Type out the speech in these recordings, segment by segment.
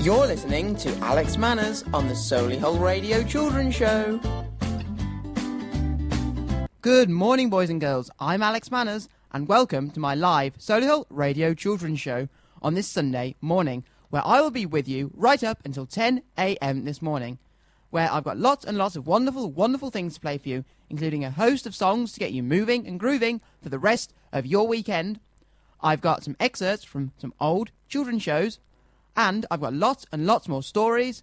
You're listening to Alex Manners on the Solihull Radio Children's Show. Good morning, boys and girls. I'm Alex Manners, and welcome to my live Solihull Radio Children's Show on this Sunday morning, where I will be with you right up until 10 a.m. this morning, where I've got lots and lots of wonderful, wonderful things to play for you, including a host of songs to get you moving and grooving for the rest of your weekend. I've got some excerpts from some old children's shows, and I've got lots and lots more stories,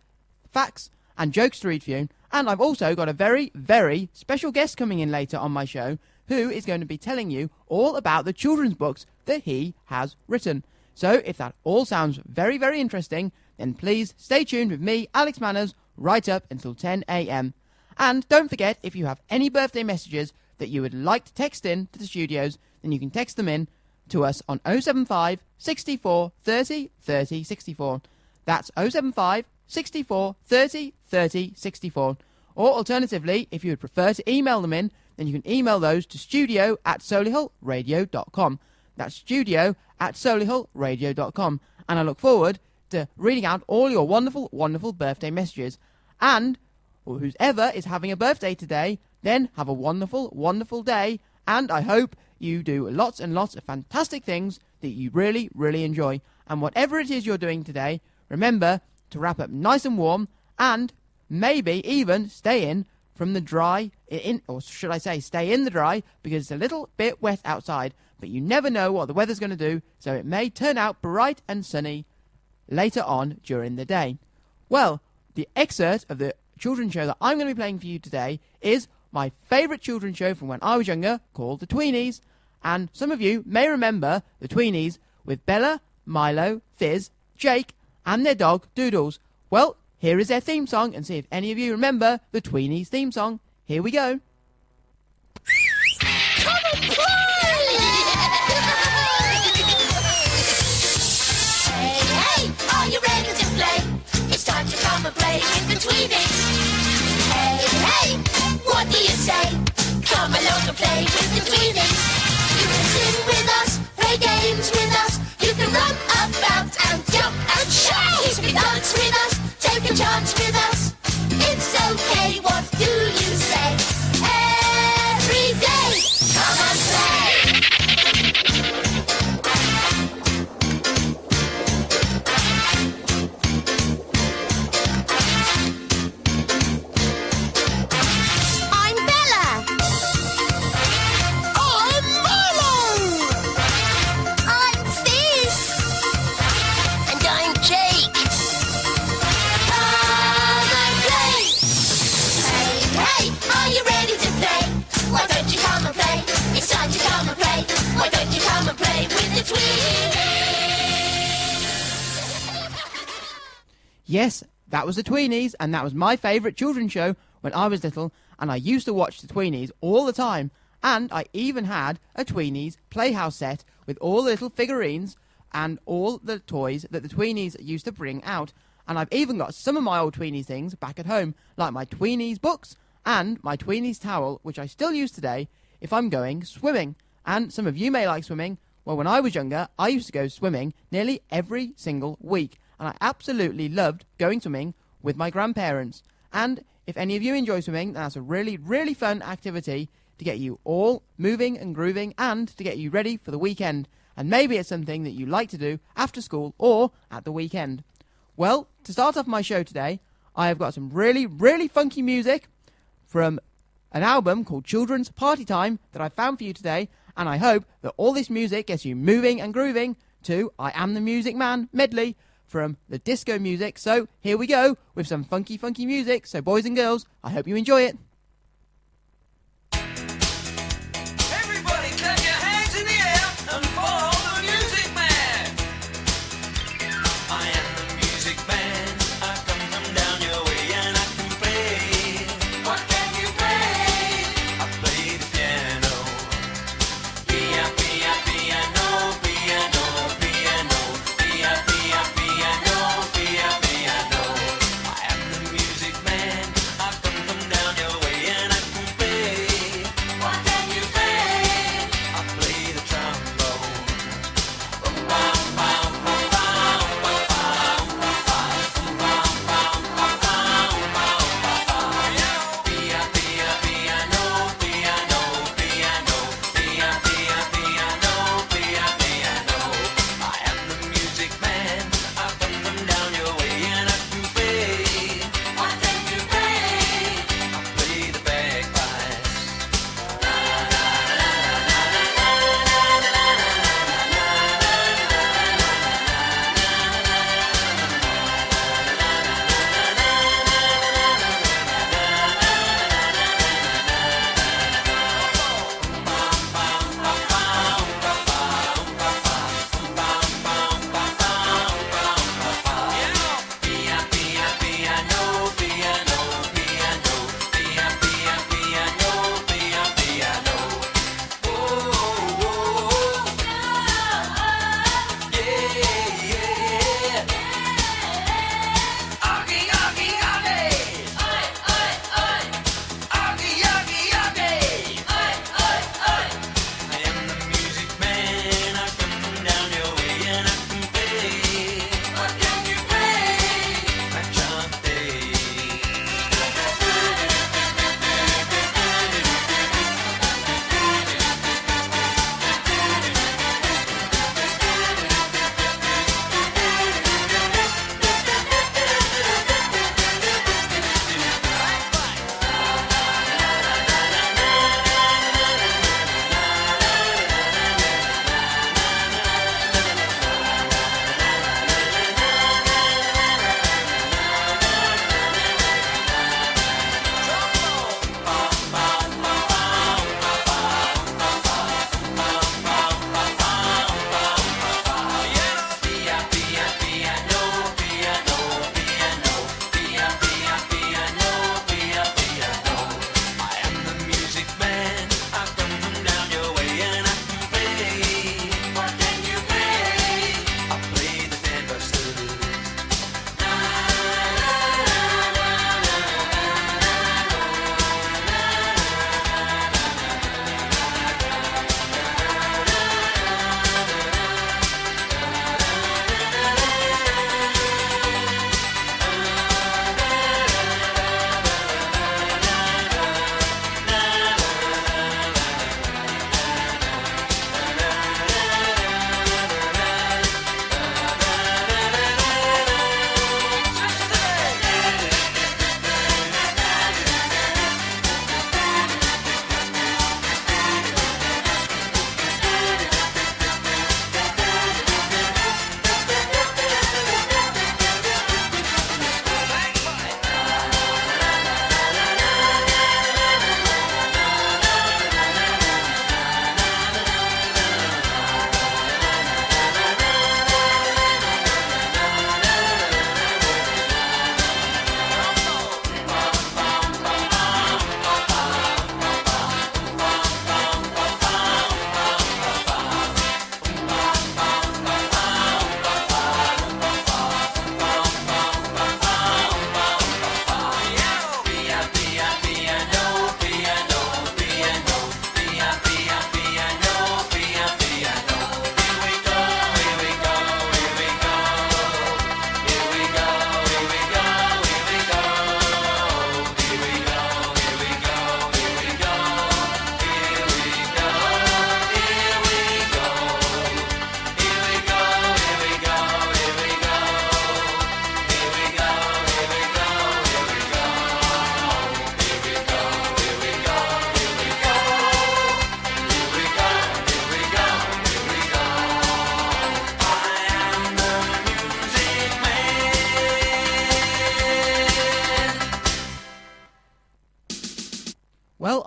facts, and jokes to read for you. And I've also got a very, very special guest coming in later on my show, who is going to be telling you all about the children's books that he has written. So if that all sounds very, very interesting, then please stay tuned with me, Alex Manners, right up until 10 a.m. And don't forget, if you have any birthday messages that you would like to text in to the studios, then you can text them in to us on 075 64 30 30 64. That's 075 64 30 30 64. Or alternatively, if you would prefer to email them in, then you can email those to studio@solihullradio.com. That's studio@solihullradio.com. And I look forward to reading out all your wonderful, wonderful birthday messages. And whoever is having a birthday today, then have a wonderful, wonderful day. And I hope you do lots and lots of fantastic things that you really, really enjoy. And whatever it is you're doing today, remember to wrap up nice and warm, and maybe even stay in from the dry, or should I say stay in the dry, because it's a little bit wet outside. But you never know what the weather's going to do, so it may turn out bright and sunny later on during the day. Well, the excerpt of the children's show that I'm going to be playing for you today is my favourite children's show from when I was younger, called the Tweenies. And some of you may remember the Tweenies with Bella, Milo, Fizz, Jake, and their dog Doodles. Well, here is their theme song, and see if any of you remember the Tweenies theme song. Here we go. Come and play! Hey, are you ready to play? It's time to come and play with the Tweenies. Hey, what do you say? Come along and play with the Tweenies. You can sing with us, play games with us. You can run about and jump and shout. You can dance with us, take a chance with us. It's okay, what do you say? Every day, come and play. I'm Bella. I'm Milo. I'm Fizz. And I'm Jake. Come and play. Hey, are you ready to play? Why don't you come and play? It's time to come and play. Why don't you come and play with the Tweenies? Yes, that was the Tweenies, and that was my favourite children's show when I was little, and I used to watch the Tweenies all the time. And I even had a Tweenies playhouse set with all the little figurines and all the toys that the Tweenies used to bring out. And I've even got some of my old Tweenies things back at home, like my Tweenies books and my Tweenies towel, which I still use today if I'm going swimming. And some of you may like swimming. Well, when I was younger, I used to go swimming nearly every single week, and I absolutely loved going swimming with my grandparents. And if any of you enjoy swimming, then that's a really, really fun activity to get you all moving and grooving, and to get you ready for the weekend. And maybe it's something that you like to do after school or at the weekend. Well, to start off my show today, I have got some really, really funky music from an album called Children's Party Time that I found for you today, and I hope that all this music gets you moving and grooving to I Am the Music Man medley from the disco music. So here we go with some funky, funky music. So boys and girls, I hope you enjoy it. Everybody clap your hands in the air and follow the music man. I am the music man. I come from down your way and I can play. What can you play? I play the piano. Piano, piano, piano, piano, piano, piano, piano. I am the music man. I come from down your way.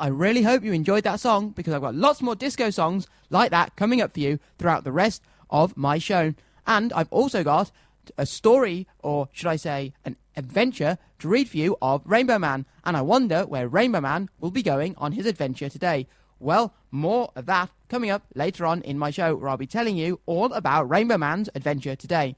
I really hope you enjoyed that song, because I've got lots more disco songs like that coming up for you throughout the rest of my show. And I've also got a story, or should I say an adventure, to read for you of Rainbow Man, and I wonder where Rainbow Man will be going on his adventure today. Well, more of that coming up later on in my show, where I'll be telling you all about Rainbow Man's adventure today.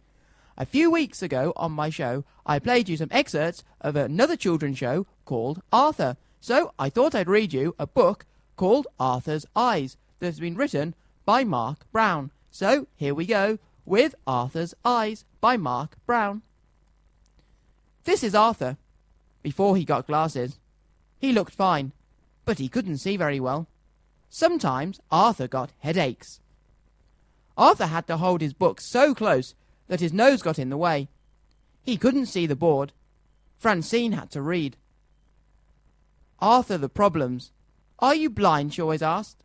A few weeks ago on my show, I played you some excerpts of another children's show called Arthur. So I thought I'd read you a book called Arthur's Eyes that has been written by Mark Brown. So here we go with Arthur's Eyes by Mark Brown. This is Arthur. Before he got glasses, he looked fine, but he couldn't see very well. Sometimes Arthur got headaches. Arthur had to hold his book so close that his nose got in the way. He couldn't see the board. Francine had to read. Arthur, the problems. Are you blind? She always asked.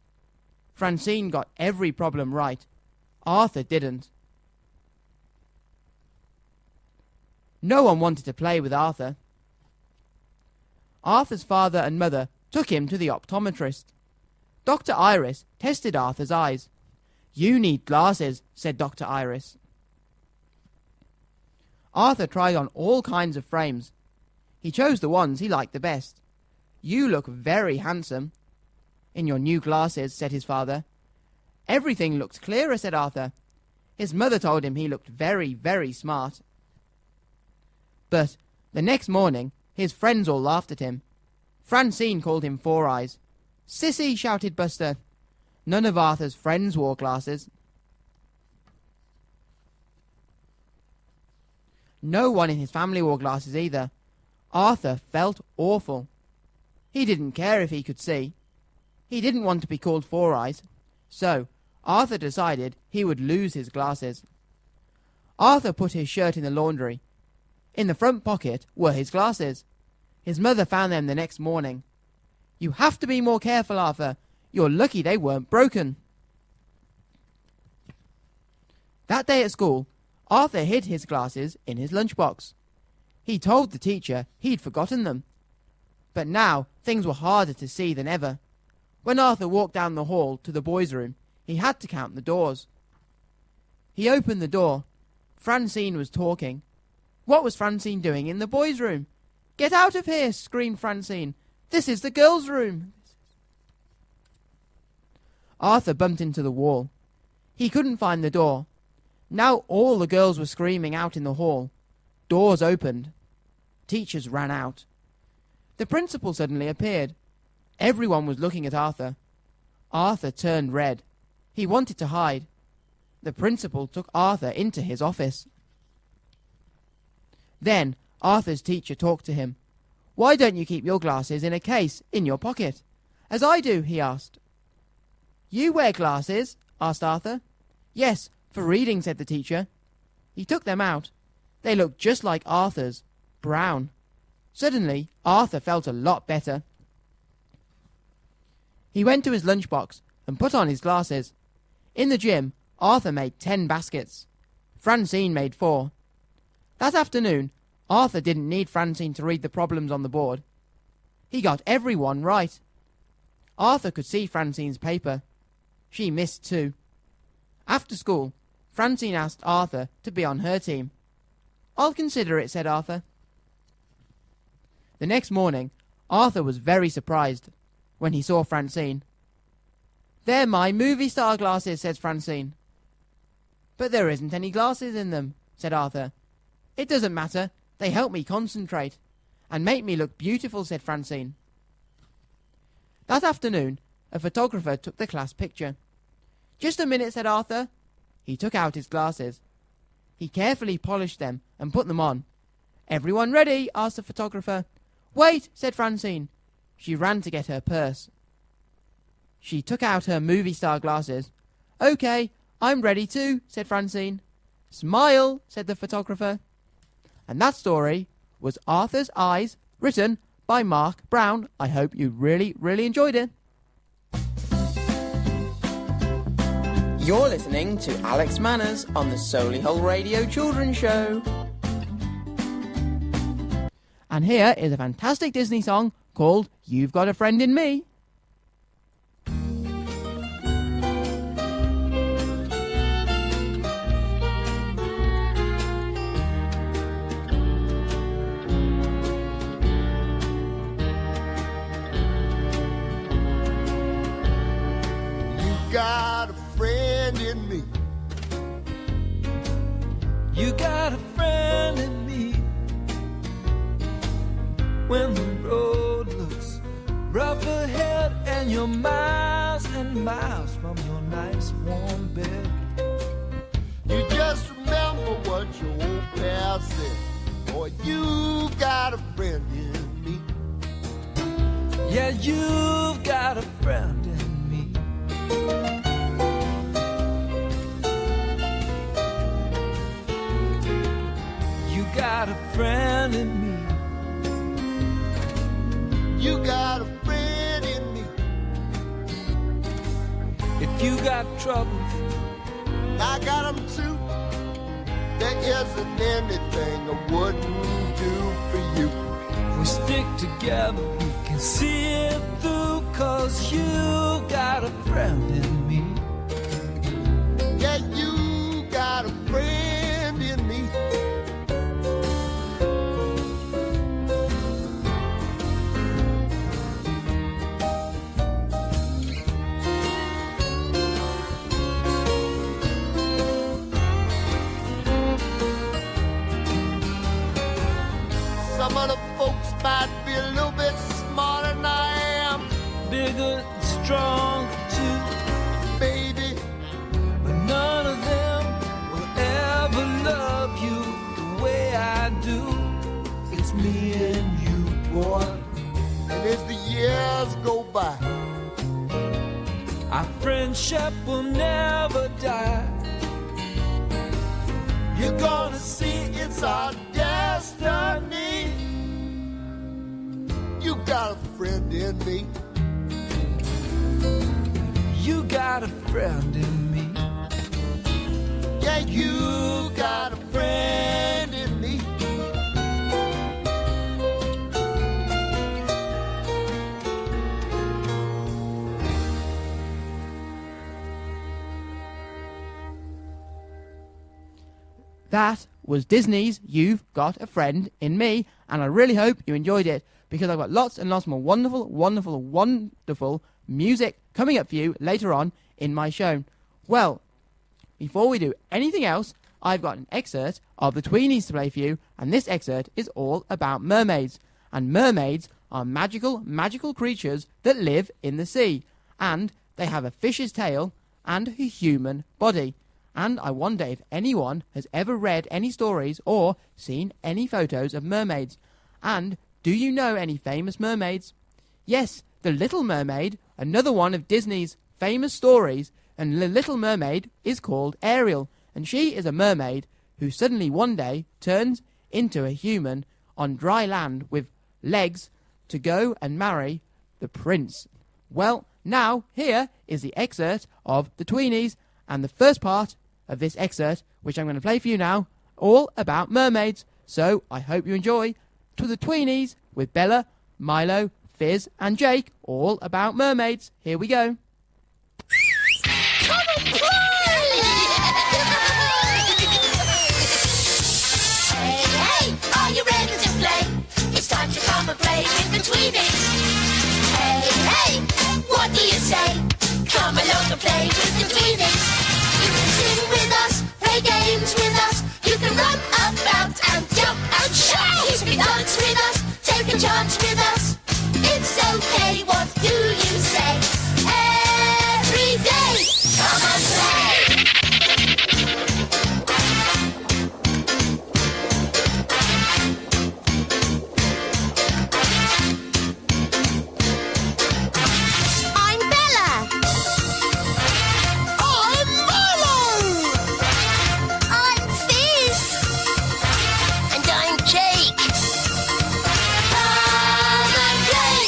Francine got every problem right. Arthur didn't. No one wanted to play with Arthur. Arthur's father and mother took him to the optometrist. Dr. Iris tested Arthur's eyes. You need glasses, said Dr. Iris. Arthur tried on all kinds of frames. He chose the ones he liked the best. You look very handsome in your new glasses, said his father. Everything looked clearer, said Arthur. His mother told him he looked very, very smart. But the next morning, his friends all laughed at him. Francine called him Four Eyes. Sissy, shouted Buster. None of Arthur's friends wore glasses. No one in his family wore glasses either. Arthur felt awful. He didn't care if he could see. He didn't want to be called Four Eyes. So Arthur decided he would lose his glasses. Arthur put his shirt in the laundry. In the front pocket were his glasses. His mother found them the next morning. You have to be more careful, Arthur. You're lucky they weren't broken. That day at school, Arthur hid his glasses in his lunchbox. He told the teacher he'd forgotten them. But now things were harder to see than ever. When Arthur walked down the hall to the boys' room, he had to count the doors. He opened the door. Francine was talking. What was Francine doing in the boys' room? Get out of here, screamed Francine. This is the girls' room. Arthur bumped into the wall. He couldn't find the door. Now all the girls were screaming out in the hall. Doors opened. Teachers ran out. The principal suddenly appeared. Everyone was looking at Arthur. Arthur turned red. He wanted to hide. The principal took Arthur into his office. Then Arthur's teacher talked to him. Why don't you keep your glasses in a case in your pocket? As I do, he asked. You wear glasses? Asked Arthur. Yes, for reading, said the teacher. He took them out. They looked just like Arthur's, brown. Suddenly, Arthur felt a lot better. He went to his lunchbox and put on his glasses. In the gym, Arthur made 10 baskets. Francine made 4. That afternoon, Arthur didn't need Francine to read the problems on the board. He got every one right. Arthur could see Francine's paper. She missed 2. After school, Francine asked Arthur to be on her team. I'll consider it, said Arthur. The next morning, Arthur was very surprised when he saw Francine. They're my movie star glasses, said Francine. But there isn't any glasses in them, said Arthur. It doesn't matter. They help me concentrate and make me look beautiful, said Francine. That afternoon, a photographer took the class picture. Just a minute, said Arthur. He took out his glasses. He carefully polished them and put them on. Everyone ready? Asked the photographer. Wait, said Francine. She ran to get her purse. She took out her movie star glasses. Okay, I'm ready too, said Francine. Smile, said the photographer. And that story was Arthur's Eyes, written by Mark Brown. I hope you really, really enjoyed it. You're listening to Alex Manners on the Solihull Radio Children's Show. And here is a fantastic Disney song called You've Got a Friend in Me. You got a friend in me. When the road looks rough ahead and you're miles and miles from your nice warm bed, You just remember what your old pal said. Boy, you got a friend in me. yeah, you've got a friend in me. You got a friend in me. You got a friend in me. If you got troubles, I got 'em too. There isn't anything I wouldn't do for you. if we stick together, we can see it through. 'Cause you got a friend in me. Yeah, you got a friend in me. Some of the folks might be a little bit smarter than I am, Bigger and stronger too. baby. But none of them will ever love you the way I do. It's me and you, boy. And as the years go by, Our friendship will never die. you're gonna see it's our destiny. You got a friend in me. You got a friend in me. Yeah, you got a friend in me. That was Disney's You've Got a Friend in Me, and I really hope you enjoyed it, because I've got lots and lots more wonderful, wonderful, wonderful music coming up for you later on in my show. Well, before we do anything else, I've got an excerpt of the Tweenies to play for you, and this excerpt is all about mermaids. And mermaids are magical, magical creatures that live in the sea, and they have a fish's tail and a human body. And I wonder if anyone has ever read any stories or seen any photos of mermaids. And do you know any famous mermaids? Yes, The Little Mermaid, another one of Disney's famous stories, and The Little Mermaid is called Ariel, and she is a mermaid who suddenly one day turns into a human on dry land with legs to go and marry the prince. Well, now here is the excerpt of the Tweenies, and the first part of this excerpt, which I'm going to play for you now, all about mermaids. So I hope you enjoy to the Tweenies with Bella, Milo, Fizz and Jake, all about mermaids. Here we go. Come and play! Hey, hey, are you ready to play? It's time to come and play with the Tweenies. Hey, hey, what do you say? Come along and play with the Tweenies. You can sing with us, play games with us. You can run about and jump and shout. You can dance with us, take a chance with us. It's okay, what do you say? Every day, come and play. I'm Bella. I'm Milo. I'm Fizz. And I'm Jake. Come and play.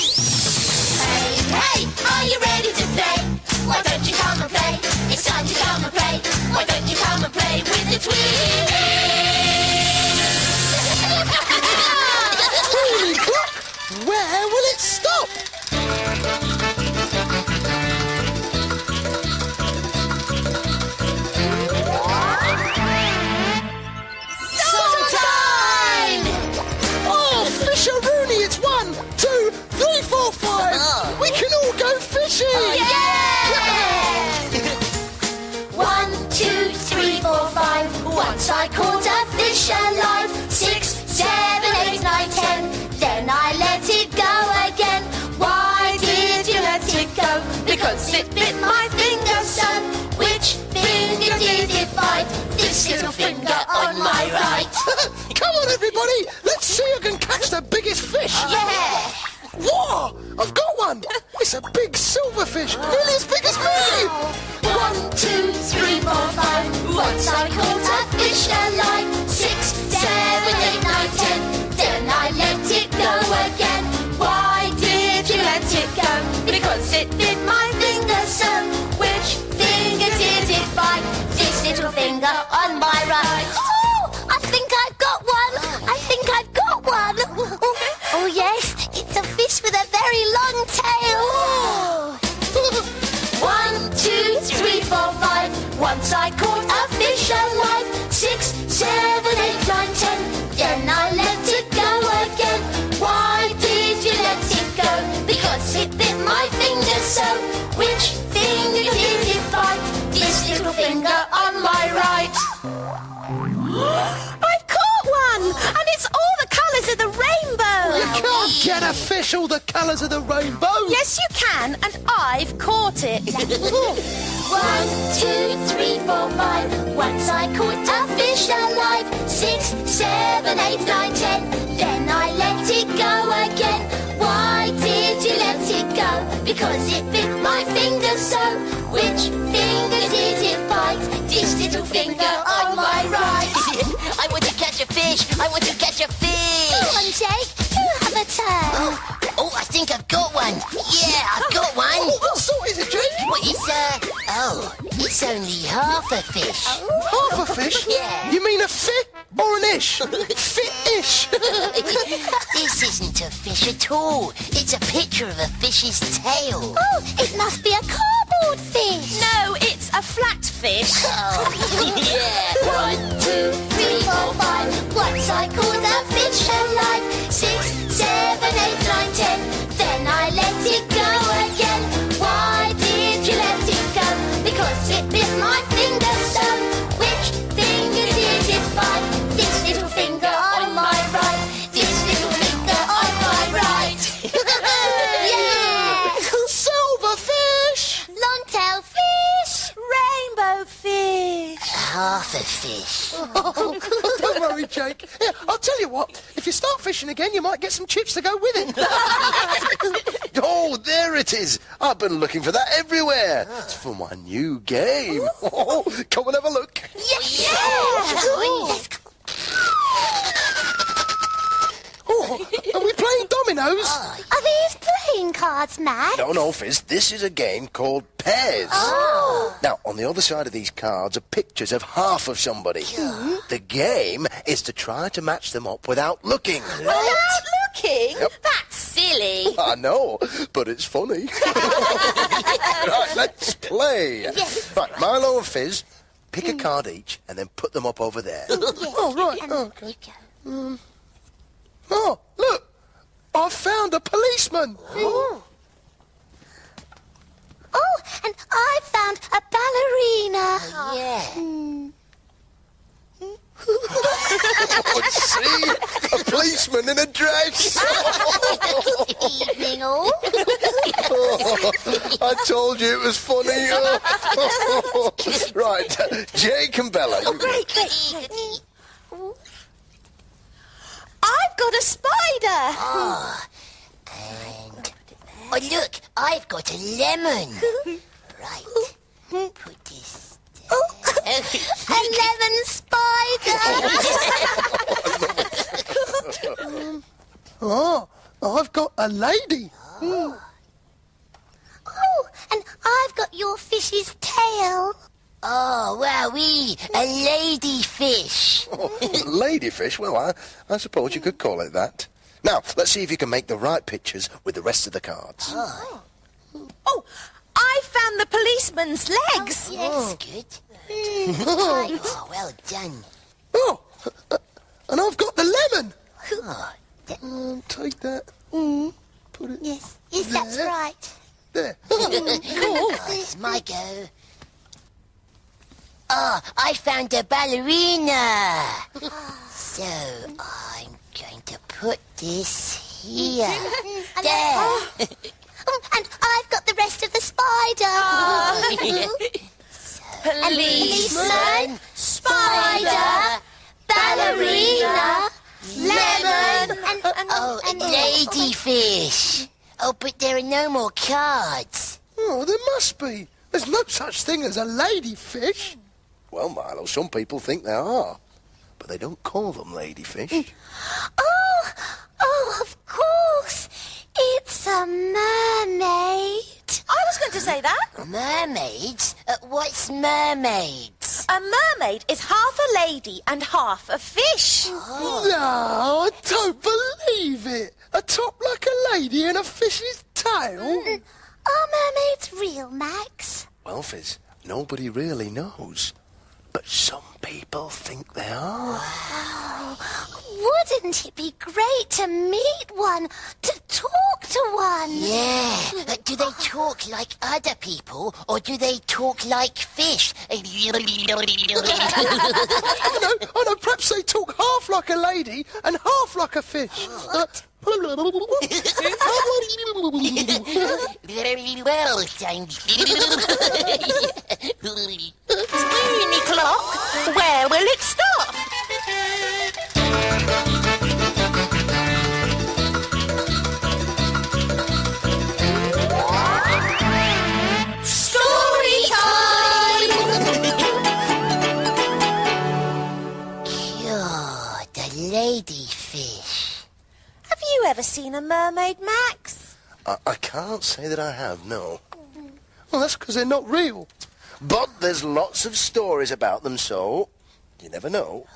Hey, hey, are you ready to play? Why don't you come and play? It's time to come and play. Why don't you come and play with the Tweenies? Holy crap! Where will it stop? Time! Oh, Fisher-Rooney, it's 1, 2, 3, 4, 5. We can all go fishing. Yeah! 1, 2, 3, 4, 5. Once I caught a 5. This little finger on my right. Come on, everybody! Let's see who can catch the biggest fish! Yeah. Whoa! I've got one! It's a big silverfish, nearly as big as me! 1, 2, 3, 4, 5. Once I caught a fish alive. 6, 7, 8, 9, 10. Then I let it go again. Why did you let it go? Because it bit my finger so. Which finger did it bite? This little finger on my right. Oh, I think I've got one. I think I've got one. Oh yes, it's a fish with a very long tail. 1, 2, 3, 4, 5. Once I caught a fish alive. 6, 7, 8, 9, 10. Then I let it go again. Why did you let it go? Because it bit my finger so. Which finger did it bite? This little finger on my right. I've caught one! And it's all the colours of the rainbow! You can't get a fish all the colours of the rainbow! Yes, you can, and I've caught it. 1, 2, 3, 4, 5. Once I caught a fish alive. 6, 7, 8, 9, 10. Then I let it go again. Why did you let it go? Because it bit my finger so. Which finger did it bite? This little finger on my right. I want to catch a fish! I want to catch a fish! Come on, Jake. You have a turn. Oh, I think I've got one! Yeah, I've got one! Oh, what sort is it, Jake? What is it's only half a fish. Half a fish? Yeah. You mean a fit or an ish? Fit-ish! This isn't a fish at all. It's a picture of a fish's tail. Oh, it must be a cardboard fish. No, it's a flat fish. Oh, yeah. 1, 2, 3, 4, 5. Once I caught a fish alive. 6, 7, 8, 9, 10. Then I let it go again. Why did you let it go? Because it bit my finger so. Which finger did it bite? This little finger on my right. This little finger on my right. Yeah! Silverfish! Long-tailed fish. Rainbow fish. Half a fish. Oh, don't worry, Jake. Yeah, I'll tell you what. If you start fishing again, you might get some chips to go with it. Oh, there it is. I've been looking for that everywhere. It's for my new game. Oh, come and have a look. Yes! Let's go. Oh, are we playing dominoes? Are these playing cards, Matt? No, Fizz, this is a game called Pairs. Oh. Now, on the other side of these cards are pictures of half of somebody. The game is to try to match them up without looking. Without looking? Yep. That's silly. I know, but it's funny. Right, let's play. Yes. Right, Milo and Fizz, pick a card each and then put them up over there. Yes. Oh, right. And Okay. you go. Oh, look. I found a policeman. Oh, and I found a ballerina. Yeah. See? A policeman in a dress. Evening all. I told you it was funny. Right, Jake and Bella. you go. I've got a spider. And... Oh, look, I've got a lemon. Right. Put this there. A lemon spider. Oh, I've got a lady. Oh, and I've got your fish's tail. Oh, wowee, a ladyfish. Ladyfish, well, I suppose you could call it that. Now, let's see if you can make the right pictures with the rest of the cards. Oh, I found the policeman's legs. Yes, good. Tight. Oh, well done. Oh, and I've got the lemon. Oh, Take that. Put it Yes, that's There. right. there. oh, it's my go. Oh, I found a ballerina. So I'm going to put this here. There. And I've got the rest of the spider. So policeman, spider, ballerina, lemon, and ladyfish. Oh, but there are no more cards. Oh, there must be. There's no such thing as a ladyfish. Well, Milo, some people think there are, but they don't call them ladyfish. Oh, of course. It's a mermaid. I was going to say that. Mermaids? What's mermaids? A mermaid is half a lady and half a fish. No, I don't believe it. A top like a lady and a fish's tail. Are mermaids real, Max? Well, Fizz, nobody really knows, but some people think they are. Wouldn't it be great to meet one, to talk to one? Yeah. Do they talk like other people, or do they talk like fish? I know, perhaps they talk half like a lady and half like a fish. Very well, thank you. Tweeny clock, where will it stop? Story time! God, the ladyfish. Have you ever seen a mermaid, Max? I can't say that I have, no. Well, that's because they're not real. But there's lots of stories about them, so you never know.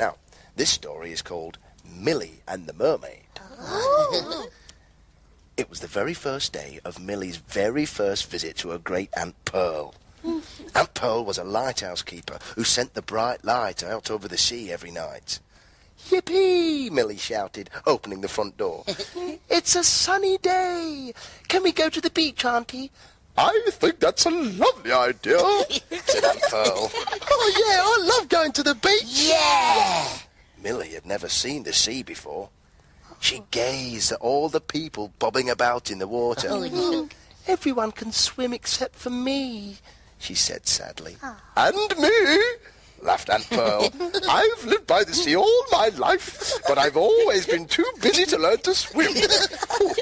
Now, this story is called Millie and the Mermaid. It was the very first day of Millie's very first visit to her great Aunt Pearl. Aunt Pearl was a lighthouse keeper who sent the bright light out over the sea every night. Yippee! Millie shouted, opening the front door. It's a sunny day. Can we go to the beach, Auntie? I think that's a lovely idea, said Aunt Pearl. Oh, yeah, I love going to the beach. Yeah. Millie had never seen the sea before. She gazed at all the people bobbing about in the water. Everyone can swim except for me, she said sadly. And me, laughed Aunt Pearl. I've lived by the sea all my life, but I've always been too busy to learn to swim.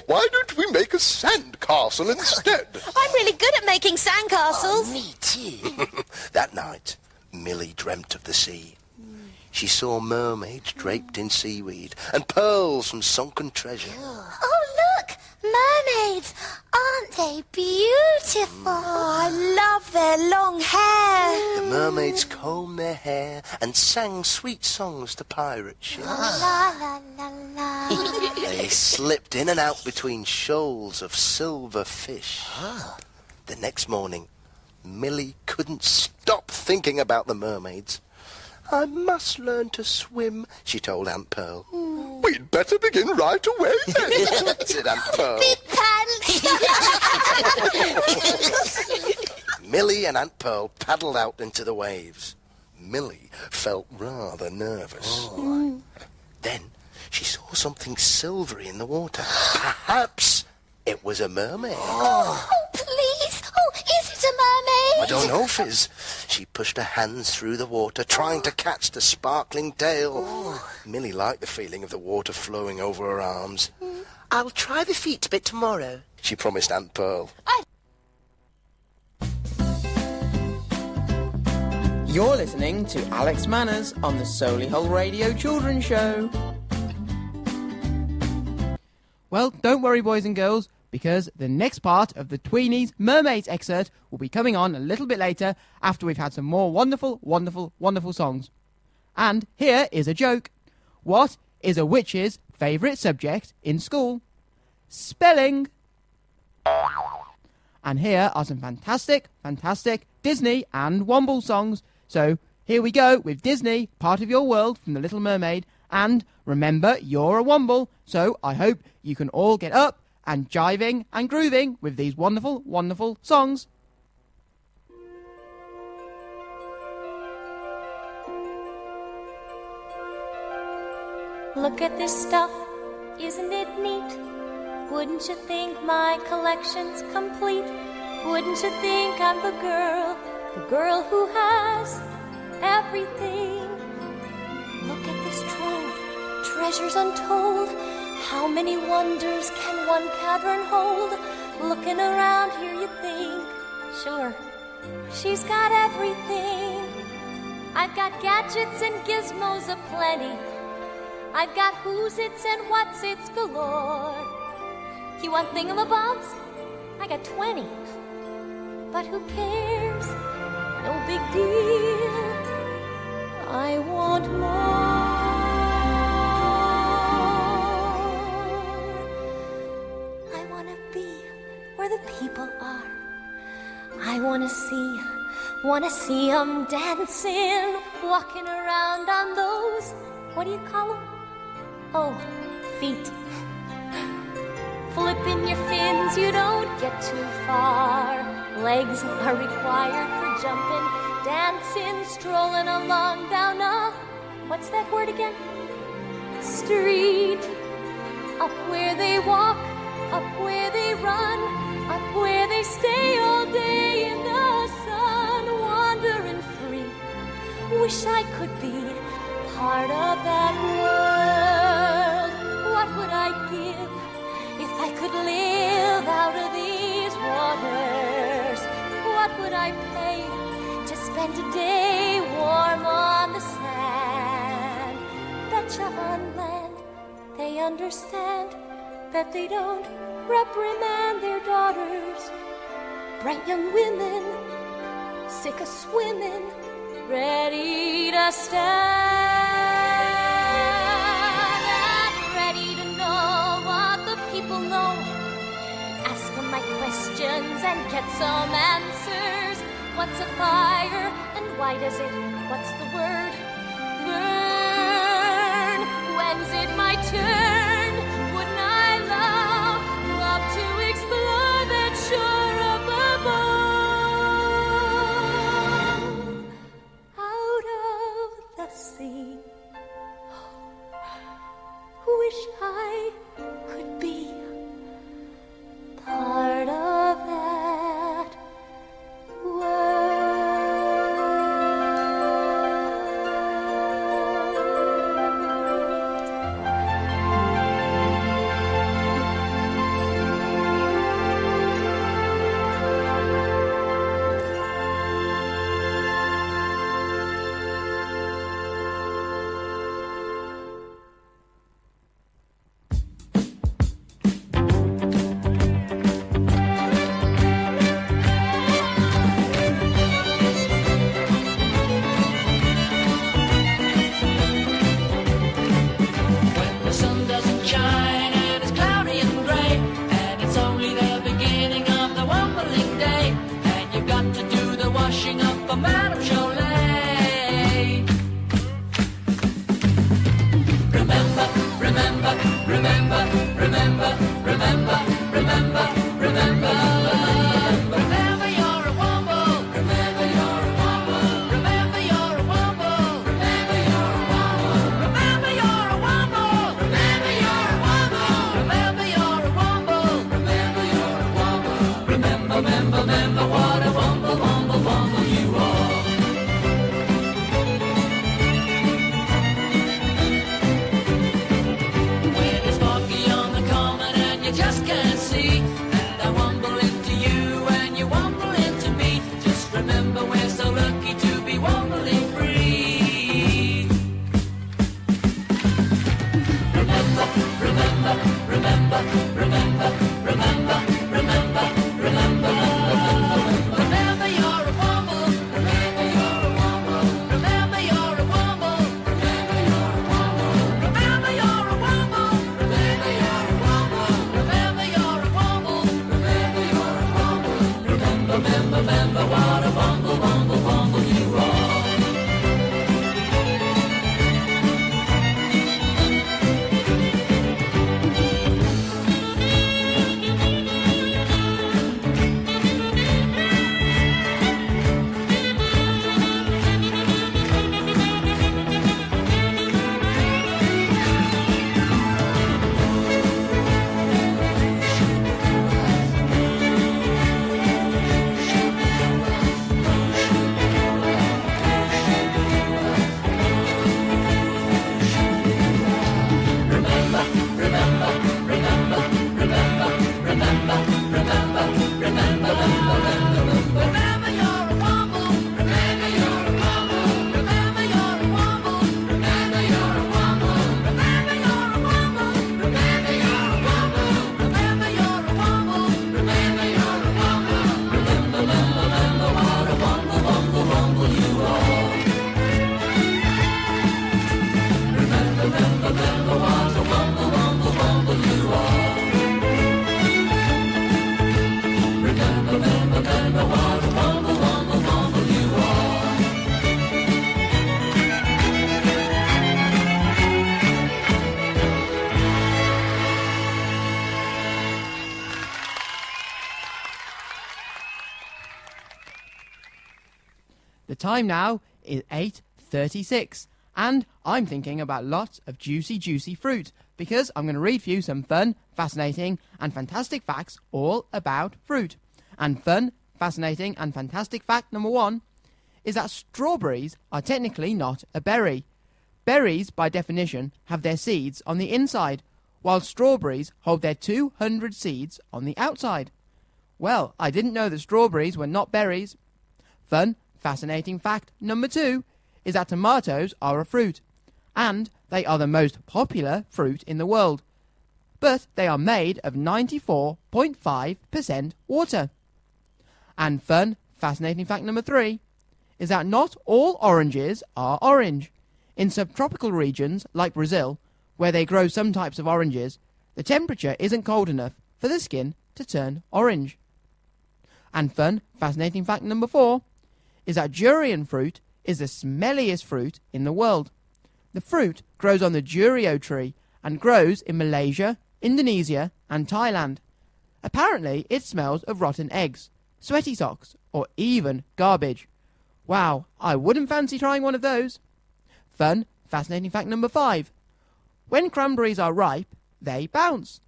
Why don't we make a sand castle instead? I'm really good at making sandcastles. Me too. That night, Millie dreamt of the sea. She saw mermaids draped in seaweed and pearls from sunken treasure. Oh, look! Mermaids! Aren't they beautiful? Oh, I love their long hair. The mermaids combed their hair and sang sweet songs to pirate ships. La la la la. They slipped in and out between shoals of silver fish. The next morning, Millie couldn't stop thinking about the mermaids. I must learn to swim, she told Aunt Pearl. We'd better begin right away, then, said Aunt Pearl. Pants! Millie and Aunt Pearl paddled out into the waves. Millie felt rather nervous. Then she saw something silvery in the water. Perhaps it was a mermaid. Oh, please! Oh, is it a mermaid? I don't know, Fizz. She pushed her hands through the water, trying to catch the sparkling tail. Millie liked the feeling of the water flowing over her arms. I'll try the feet bit tomorrow, she promised Aunt Pearl. You're listening to Alex Manners on the Solihull Radio Children's Show. Well, don't worry, boys and girls, because the next part of the Tweenies Mermaids excerpt will be coming on a little bit later after we've had some more wonderful, wonderful, wonderful songs. And here is a joke. What is a witch's favourite subject in school? Spelling. And here are some fantastic, fantastic Disney and Womble songs. So here we go with Disney, Part of Your World from The Little Mermaid. And remember, you're a Womble, so I hope you can all get up and jiving and grooving with these wonderful, wonderful songs. Look at this stuff, isn't it neat? Wouldn't you think my collection's complete? Wouldn't you think I'm the girl the girl who has everything. Look at this trove, treasures untold. How many wonders can one cavern hold? Looking around here you think, sure, she's got everything. I've got gadgets and gizmos aplenty. I've got who's its and what's its galore. You want thingamabobs? I got 20. But who cares? No big deal. I want more. I want to be where the people are. I want to see 'em dancing, walking around on those, what do you call 'em? Oh, feet. Flipping your fins, you don't get too far. Legs are required for jumping, dancing, strolling along down a, what's that word again? Street. Up where they walk, up where they run, up where they stay all day in the sun, wandering free. Wish I could be part of that world. What would I give if I could live out of these waters? What would I pay to spend a day warm on the sand? Betcha on land they understand that they don't reprimand their daughters. Bright young women, sick of swimming, ready to stand and ready to know what the people know. Ask them my questions and get some answers. What's a fire and why does it, what's the word, burn? When's it my turn? Wouldn't I love to explore that shore up above? Out of the sea. Wish I could be part of that world. time now is 8:36, and I'm thinking about lots of juicy fruit, because I'm going to read for you some fun, fascinating, and fantastic facts all about fruit. And fun, fascinating, and fantastic fact number 1 is that strawberries are technically not a berry. Berries, by definition, have their seeds on the inside, while strawberries hold their 200 seeds on the outside. Well, I didn't know that strawberries were not berries. Fun, fascinating fact number 2 is that tomatoes are a fruit, and they are the most popular fruit in the world. But they are made of 94.5% water. And fun, fascinating fact number 3 is that not all oranges are orange. In subtropical regions like Brazil, where they grow some types of oranges, the temperature isn't cold enough for the skin to turn orange. And fun, fascinating fact number 4 is that durian fruit is the smelliest fruit in the world. The fruit grows on the Durio tree and grows in Malaysia, Indonesia, and Thailand. Apparently, it smells of rotten eggs, sweaty socks, or even garbage. Wow, I wouldn't fancy trying one of those. Fun, fascinating fact number 5. When cranberries are ripe, they bounce.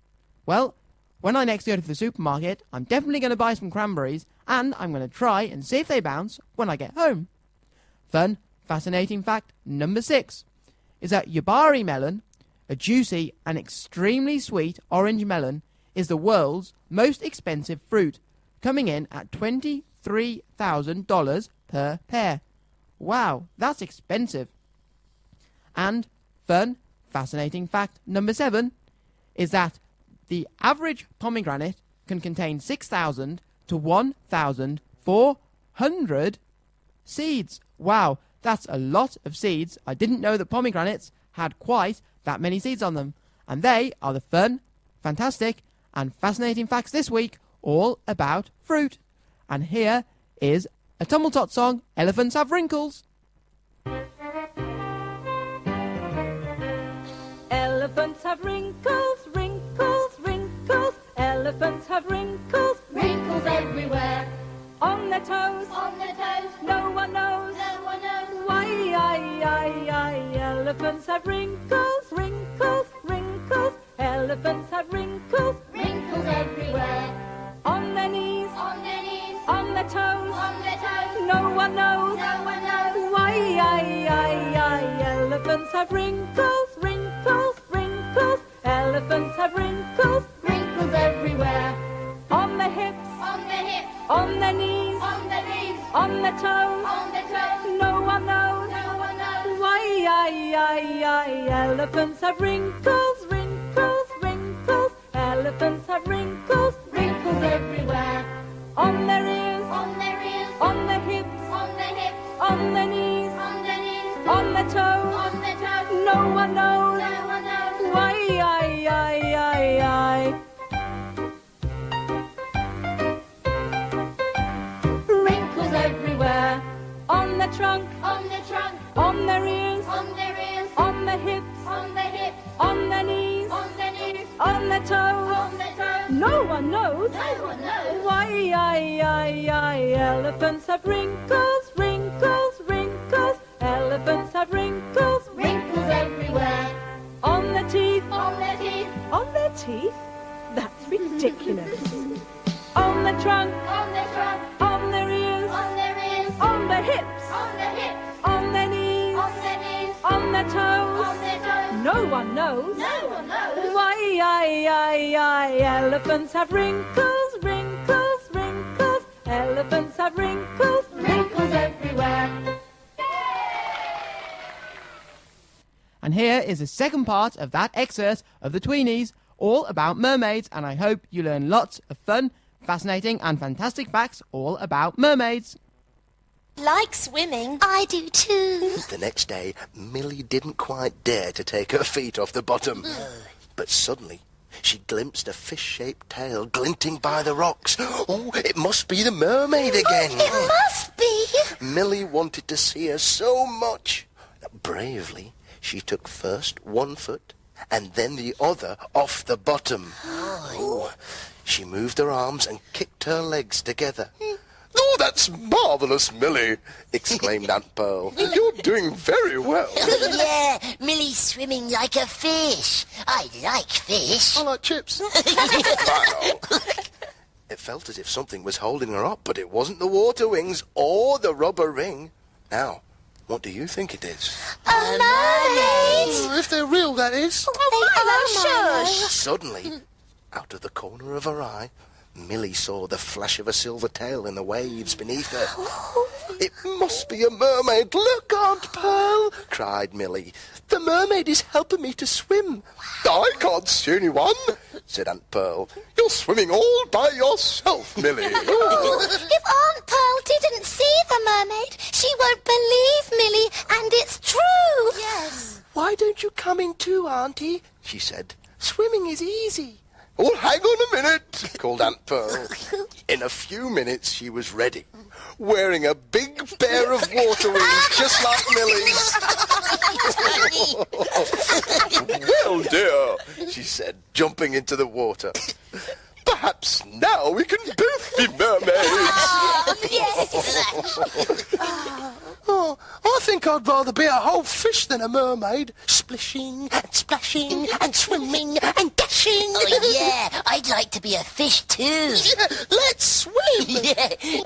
Well, when I next go to the supermarket, I'm definitely going to buy some cranberries, and I'm going to try and see if they bounce when I get home. Fun, fascinating fact number 6 is that yabari melon, a juicy and extremely sweet orange melon, is the world's most expensive fruit, coming in at $23,000 per pear. Wow, that's expensive. And fun, fascinating fact number 7 is that the average pomegranate can contain 6,000 to 1,400 seeds. Wow, that's a lot of seeds. I didn't know that pomegranates had quite that many seeds on them. And they are the fun, fantastic, and fascinating facts this week, all about fruit. And here is a Tumbletot song, Elephants Have Wrinkles. Elephants have wrinkles, wrinkles, wrinkles. Elephants have wrinkles, Wrinkles everywhere. on their toes. No one knows why. Elephants have wrinkles, wrinkles, wrinkles. Elephants have wrinkles, Wrinkles everywhere. on their knees, On their knees. on their toes. On their toes. No one knows No one knows. why. Elephants have wrinkles, wrinkles, wrinkles. Elephants have wrinkles, Wrinkles everywhere. on their hips, On their hips. on their knees, On their knees. on their toes. On their toes. No one knows No one knows. why. Elephants have wrinkles, wrinkles, wrinkles. Elephants have wrinkles, Wrinkles everywhere. on their ears, On their ears. on their hips, On their hips. on their knees, On their knees. on their toes. On their toes. No one knows No one knows. why. Wrinkles everywhere. On the trunk, On their trunk. on their ears, On their ears. on the hips, On their hips. on their knees, On their knees. on their toes. On their toes. No one knows No one knows. why. Elephants have wrinkles, wrinkles, wrinkles. Elephants have wrinkles, Wrinkles everywhere. on their teeth, On their teeth. on their teeth. That's ridiculous. On the trunk, On their trunk. on their ears, On their ears. on their hips, On their hips. on their knees, On their knees. on their toes. On their toes. No one knows No one knows. why. Elephants have wrinkles, wrinkles, wrinkles. Elephants have wrinkles, Wrinkles everywhere. And here is the second part of that excerpt of the Tweenies, all about mermaids, and I hope you learn lots of fun, fascinating, and fantastic facts all about mermaids. Like swimming. I do too. The next day, Millie didn't quite dare to take her feet off the bottom. But suddenly, she glimpsed a fish-shaped tail glinting by the rocks. Oh, it must be the mermaid again. It must be. Millie wanted to see her so much. Bravely, she took first one foot and then the other off the bottom. Oh. She moved her arms and kicked her legs together. Oh, that's marvellous, Millie, exclaimed Aunt Pearl. You're doing very well. Yeah, Millie's swimming like a fish. I like fish. I like chips. Wow. It felt as if something was holding her up, but it wasn't the water wings or the rubber ring. Now, what do you think it is? A mermaid! If they're real, that is. Shush! Suddenly, out of the corner of her eye, Millie saw the flash of a silver tail in the waves beneath her. It must be a mermaid. Look, Aunt Pearl, cried Millie. The mermaid is helping me to swim. I can't see anyone, said Aunt Pearl. You're swimming all by yourself, Millie. If Aunt Pearl didn't see the mermaid, she won't believe Millie, and it's true. Yes. Why don't you come in too, Auntie? She said. Swimming is easy. Oh, hang on a minute, called Aunt Pearl. In a few minutes she was ready, wearing a big pair of water wings just like Millie's. Well, dear, she said, jumping into the water. Perhaps now we can both be mermaids. Oh, I think I'd rather be a whole fish than a mermaid. Splishing and splashing and swimming and dashing. Oh, yeah, I'd like to be a fish too. Yeah, let's swim. Yeah. I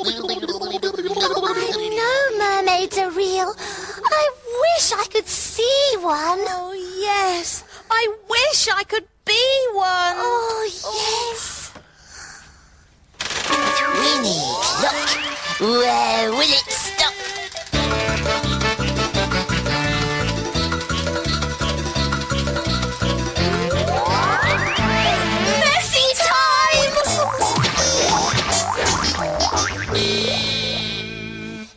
know mermaids are real. I wish I could see one. Oh, yes. I wish I could be one. Oh, yes. Tweenies, look. Where will it stop? Messy time!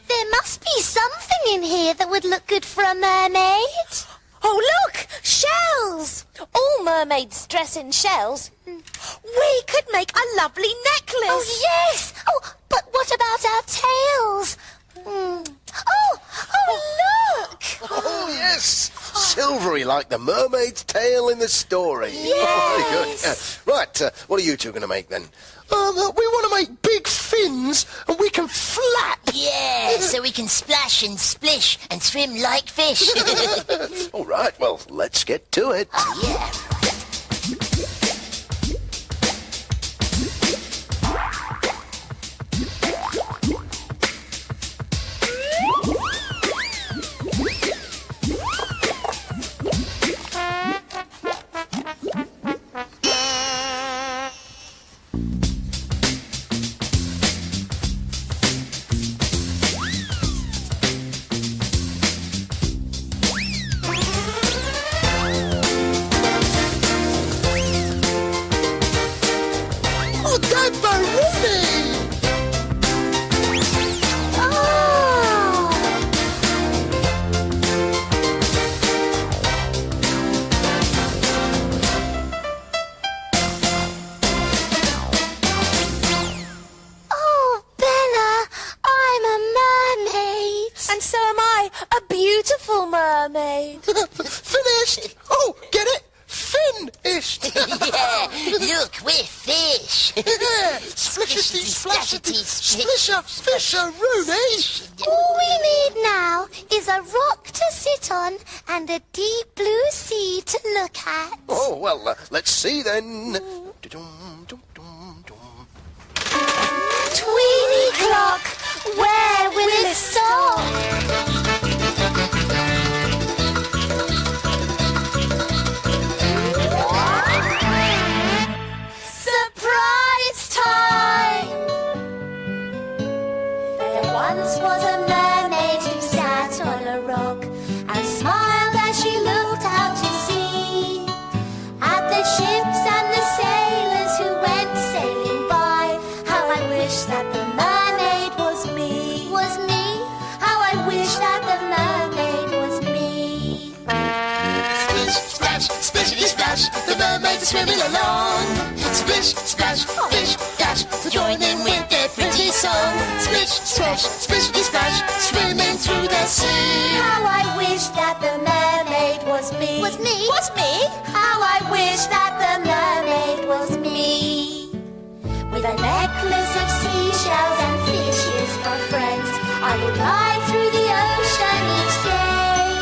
There must be something in here that would look good for a mermaid. Oh, look! Shells! All mermaids dress in shells. We could make a lovely necklace. Oh, yes! Oh, but what about our tails? Oh, look! Oh, yes, silvery like the mermaid's tail in the story. Very good. Right, what are you two going to make then? We want to make big fins and we can flap. Yeah, so we can splash and splish and swim like fish. All right, well, let's get to it. Yeah. Oh, that balloon! Oh, Bella, I'm a mermaid. And so am I, a beautiful mermaid. Finished! Oh, get it? Finished! Yeah, look, we're fish. Splishity, splashity, splisher, fisher-rooney! All we need now is a rock to sit on and a deep blue sea to look at. Oh, well, let's see then. Dum-dum-dum-dum-dum. Tweeny clock, where will it stop? Surprise time! There once was a mermaid who sat on a rock and smiled as she looked out to sea at the ships and the sailors who went sailing by. How I wish that the mermaid was me. Was me? How I wish that the mermaid was me. Splish, splash, splishity splash, the mermaids are swimming along. Splish, splash, fish, dash, join in with their pretty song. Splish, splash, splishity splash, swimming through the sea. How I wish that the mermaid was me. Was me? Was me? How I wish that the mermaid was me. With a necklace of seashells and fishes I would ride through the ocean each day.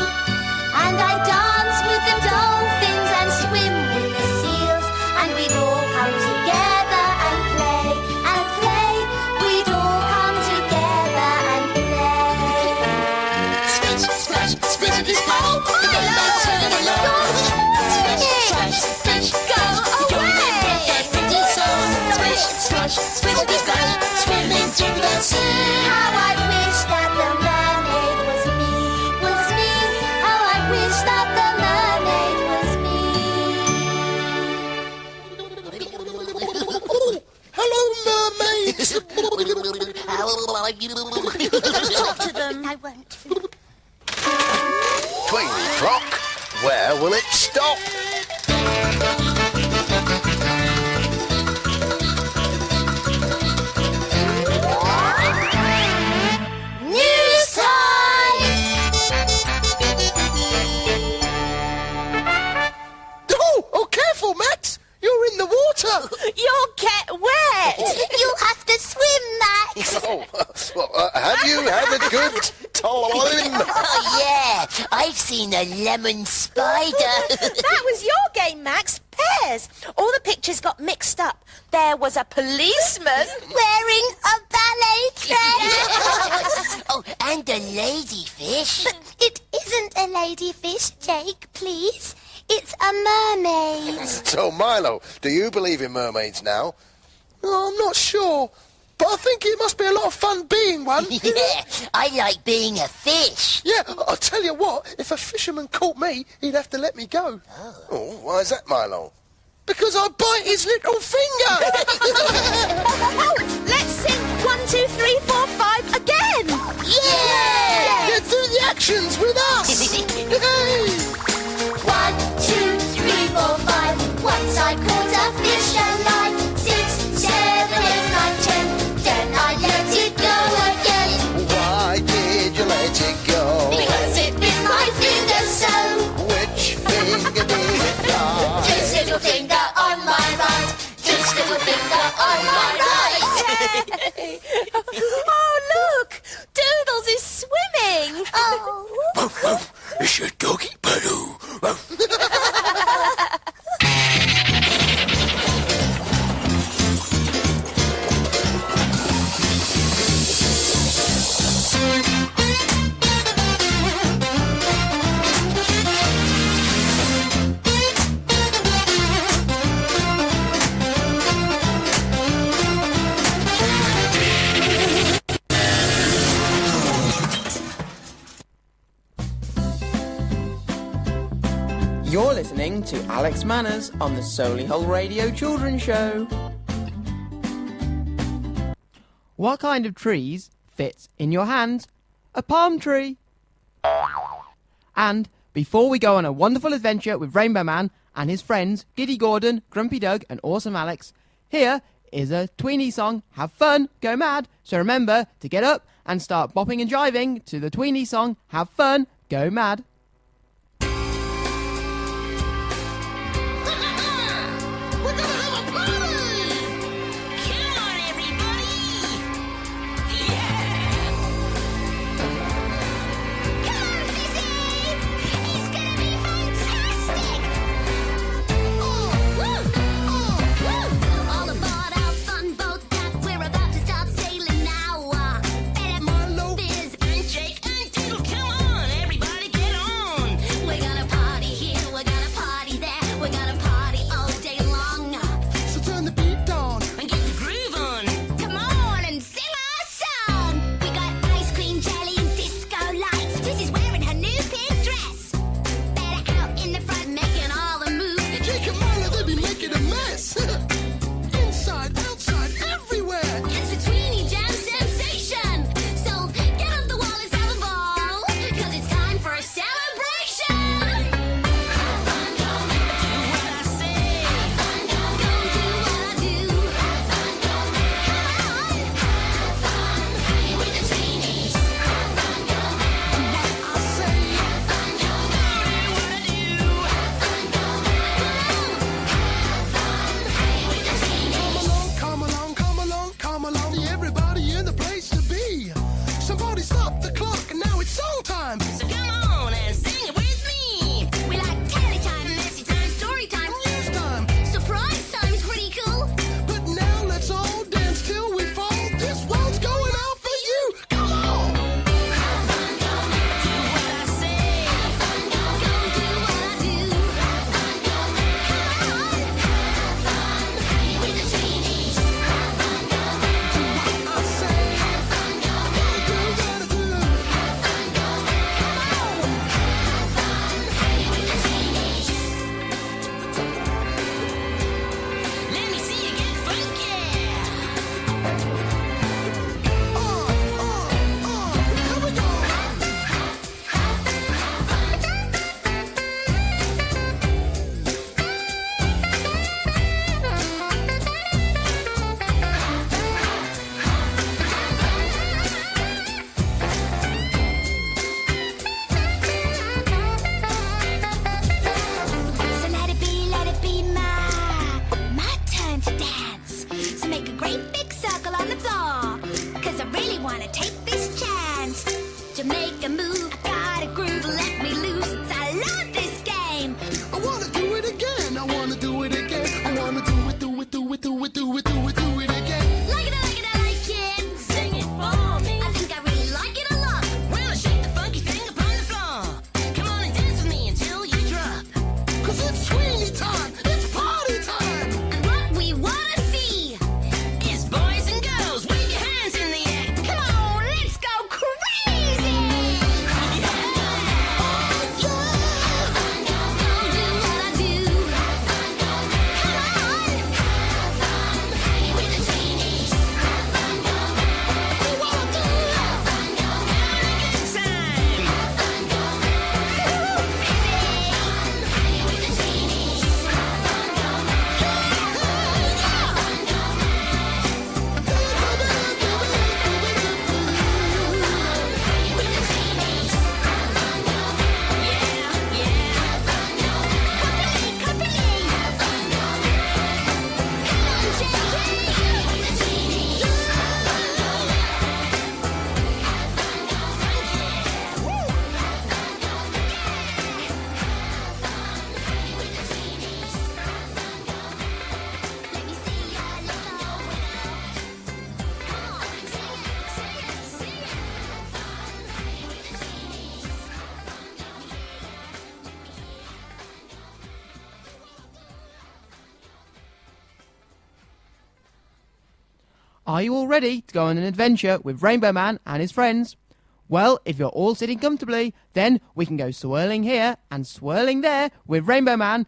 And I'd dance with the dolphins and swim with the seals. And we'd all come together and play, and play. We'd all come together and play. Splish, splash, splishity splash. The mermaid's swimming along. Splish, splash, splish, Go join in away. with their pretty song. Splish, splash, splishity splash, swimming through the sea. How I wish that the mermaid was me, was me. How I wish that the mermaid was me. Hello, mermaids. Talk to them. I won't. Tweeny clock, where will it stop? News time! Oh, careful, Max. You're in the water. You'll get wet. You'll have to swim, Max. Oh, well, have you had a good time? Oh, yeah, I've seen a lemon spider. That was your game, Max. Pears. All the pictures got mixed up. There was a policeman Wearing a ballet dress. Oh, and a ladyfish. It isn't a ladyfish, Jake, please. It's a mermaid. So, Milo, do you believe in mermaids now? Oh, I'm not sure, but I think it must be a lot of fun being one. Yeah, I like being a fish. Yeah, I'll tell you what, if a fisherman caught me, he'd have to let me go. Oh, why is that, Milo? Because I bite his little finger. Oh, let's sing 1, 2, 3, 4, 5 again. Yeah! Yeah, do the actions with us. Hey. 1, 2, 3, 4, 5. Once I caught a fish alive. 6, 7, 8, 9, 10. Then I let it go again. Why did you let it go? Because it bit my finger so. Which finger did it die? This little finger on my right. This little finger on my right. Oh, look. Doodles is swimming. Oh. It's your doggy Baloo. You're listening to Alex Manners on the Solihull Radio Children's Show. What kind of trees fits in your hand? A palm tree. And before we go on a wonderful adventure with Rainbow Man and his friends Giddy Gordon, Grumpy Doug and Awesome Alex, here is a Tweenie song. Have fun, go mad. So remember to get up and start bopping and jiving to the Tweenie song. Have fun, go mad. We're gonna have a party! Come on, everybody! Yeah! Come on, Fizzy! It's gonna be fantastic! Oh, woo! All aboard our fun boat that we're about to start sailing now. Milo, Fizz and Jake and Doodle, come on, everybody get on Are you all ready to go on an adventure with Rainbow Man and his friends? Well, if you're all sitting comfortably, then we can go swirling here and swirling there with Rainbow Man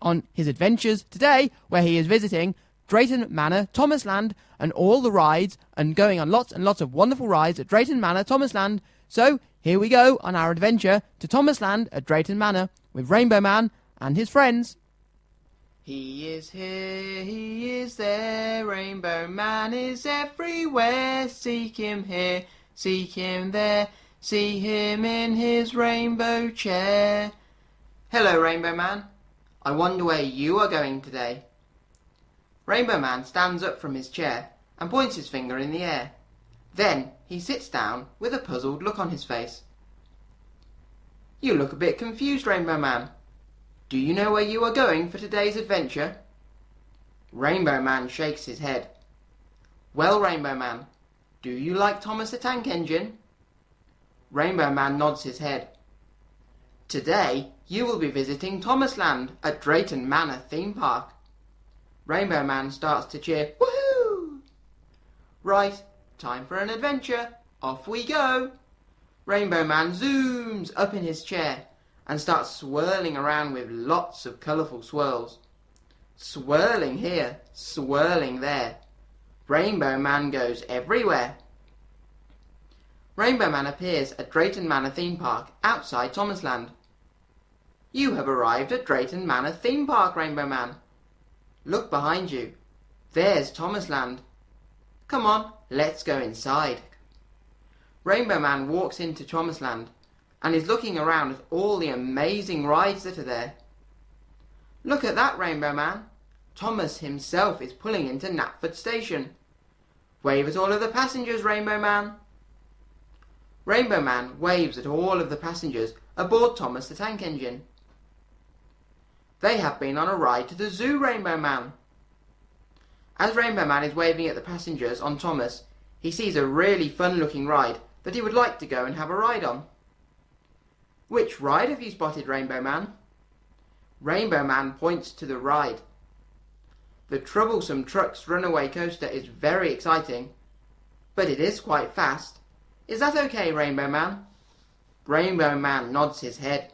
on his adventures today, where he is visiting Drayton Manor, Thomasland, and all the rides, and going on lots and lots of wonderful rides at Drayton Manor, Thomasland. So, here we go on our adventure to Thomasland at Drayton Manor with Rainbow Man and his friends. He is here, he is there, Rainbow Man is everywhere. Seek him here, seek him there, see him in his rainbow chair. Hello, Rainbow Man. I wonder where you are going today. Rainbow Man stands up from his chair and points his finger in the air. Then he sits down with a puzzled look on his face. You look a bit confused, Rainbow Man. Do you know where you are going for today's adventure? Rainbow Man shakes his head. Well, Rainbow Man, do you like Thomas the Tank Engine? Rainbow Man nods his head. Today you will be visiting Thomasland at Drayton Manor theme park. Rainbow Man starts to cheer. Woohoo! Right, time for an adventure. Off we go. Rainbow Man zooms up in his chair and starts swirling around with lots of colourful swirls. Swirling here, swirling there. Rainbow Man goes everywhere. Rainbow Man appears at Drayton Manor theme park outside Thomasland. You have arrived at Drayton Manor theme park, Rainbow Man. Look behind you. There's Thomasland. Come on, let's go inside. Rainbow Man walks into Thomasland and is looking around at all the amazing rides that are there. Look at that, Rainbow Man. Thomas himself is pulling into Knapford Station. Wave at all of the passengers, Rainbow Man. Rainbow Man waves at all of the passengers aboard Thomas the Tank Engine. They have been on a ride to the zoo, Rainbow Man. As Rainbow Man is waving at the passengers on Thomas, he sees a really fun-looking ride that he would like to go and have a ride on. Which ride have you spotted, Rainbow Man? Rainbow Man points to the ride. The Troublesome Trucks Runaway Coaster is very exciting, but it is quite fast. Is that okay, Rainbow Man? Rainbow Man nods his head.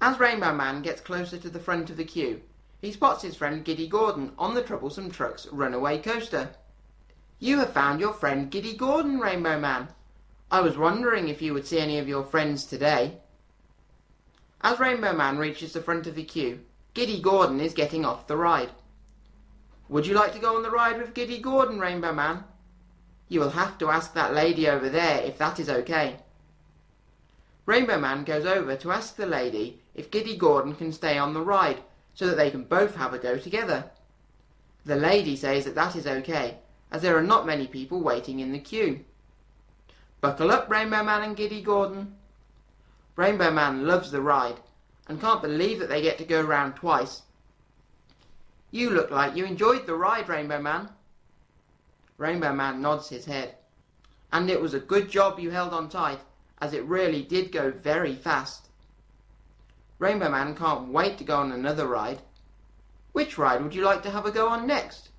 As Rainbow Man gets closer to the front of the queue, he spots his friend Giddy Gordon on the Troublesome Trucks Runaway Coaster. You have found your friend Giddy Gordon, Rainbow Man. I was wondering if you would see any of your friends today. As Rainbow Man reaches the front of the queue, Giddy Gordon is getting off the ride. Would you like to go on the ride with Giddy Gordon, Rainbow Man? You will have to ask that lady over there if that is okay. Rainbow Man goes over to ask the lady if Giddy Gordon can stay on the ride so that they can both have a go together. The lady says that that is okay, as there are not many people waiting in the queue. Buckle up, Rainbow Man and Giddy Gordon. Rainbow Man loves the ride and can't believe that they get to go round twice. You look like you enjoyed the ride, Rainbow Man. Rainbow Man nods his head. And it was a good job you held on tight, as it really did go very fast. Rainbow Man can't wait to go on another ride. Which ride would you like to have a go on next?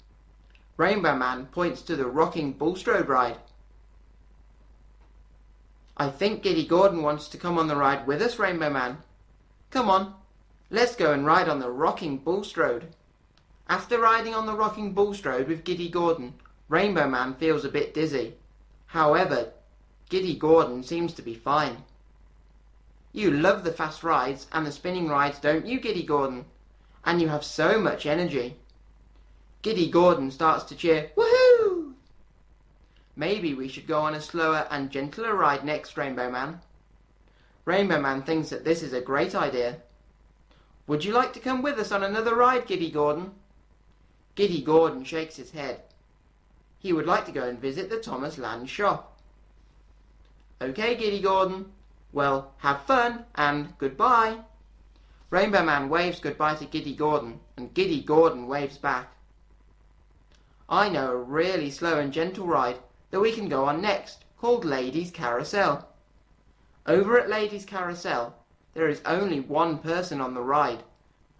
Rainbow Man points to the rocking Bulstrode ride. I think Giddy Gordon wants to come on the ride with us, Rainbow Man. Come on, let's go and ride on the rocking Bulstrode. After riding on the rocking Bulstrode with Giddy Gordon, Rainbow Man feels a bit dizzy. However, Giddy Gordon seems to be fine. You love the fast rides and the spinning rides, don't you, Giddy Gordon? And you have so much energy. Giddy Gordon starts to cheer, woohoo! Maybe we should go on a slower and gentler ride next, Rainbow Man. Rainbow Man thinks that this is a great idea. Would you like to come with us on another ride, Giddy Gordon? Giddy Gordon shakes his head. He would like to go and visit the Thomasland shop. Okay, Giddy Gordon. Well, have fun and goodbye. Rainbow Man waves goodbye to Giddy Gordon, and Giddy Gordon waves back. I know a really slow and gentle ride that we can go on next, called Lady's Carousel. Over at Lady's Carousel, there is only one person on the ride,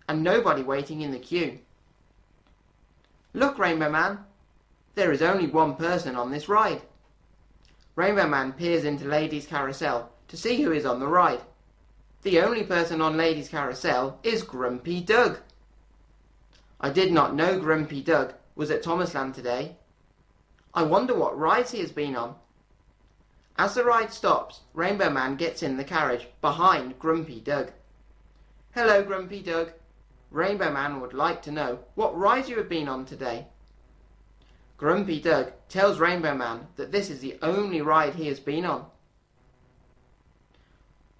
and nobody waiting in the queue. Look, Rainbow Man, There is only one person on this ride. Rainbow Man peers into Lady's Carousel to see who is on the ride. The only person on Lady's Carousel is Grumpy Doug. I did not know Grumpy Doug was at Thomasland today. I wonder what rides he has been on. As the ride stops, Rainbow Man gets in the carriage behind Grumpy Doug. Hello, Grumpy Doug. Rainbow Man would like to know what rides you have been on today. Grumpy Doug tells Rainbow Man that this is the only ride he has been on.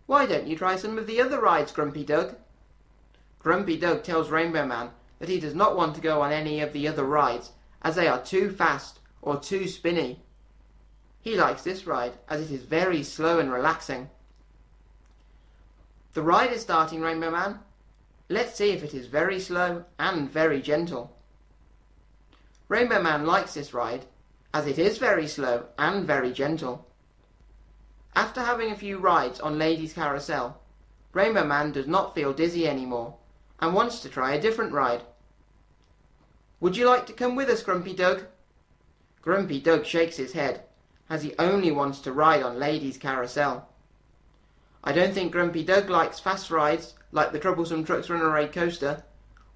Why don't you try some of the other rides, Grumpy Doug? Grumpy Doug tells Rainbow Man that he does not want to go on any of the other rides as they are too fast or too spinny. He likes this ride as it is very slow and relaxing. The ride is starting, Rainbow Man. Let's see if it is very slow and very gentle. Rainbow Man likes this ride as it is very slow and very gentle. After having a few rides on Lady's Carousel, Rainbow Man does not feel dizzy anymore and wants to try a different ride. Would you like to come with us, Grumpy Doug? Grumpy Doug shakes his head as he only wants to ride on Lady's Carousel. I don't think Grumpy Doug likes fast rides like the Troublesome Trucks Runaway Coaster,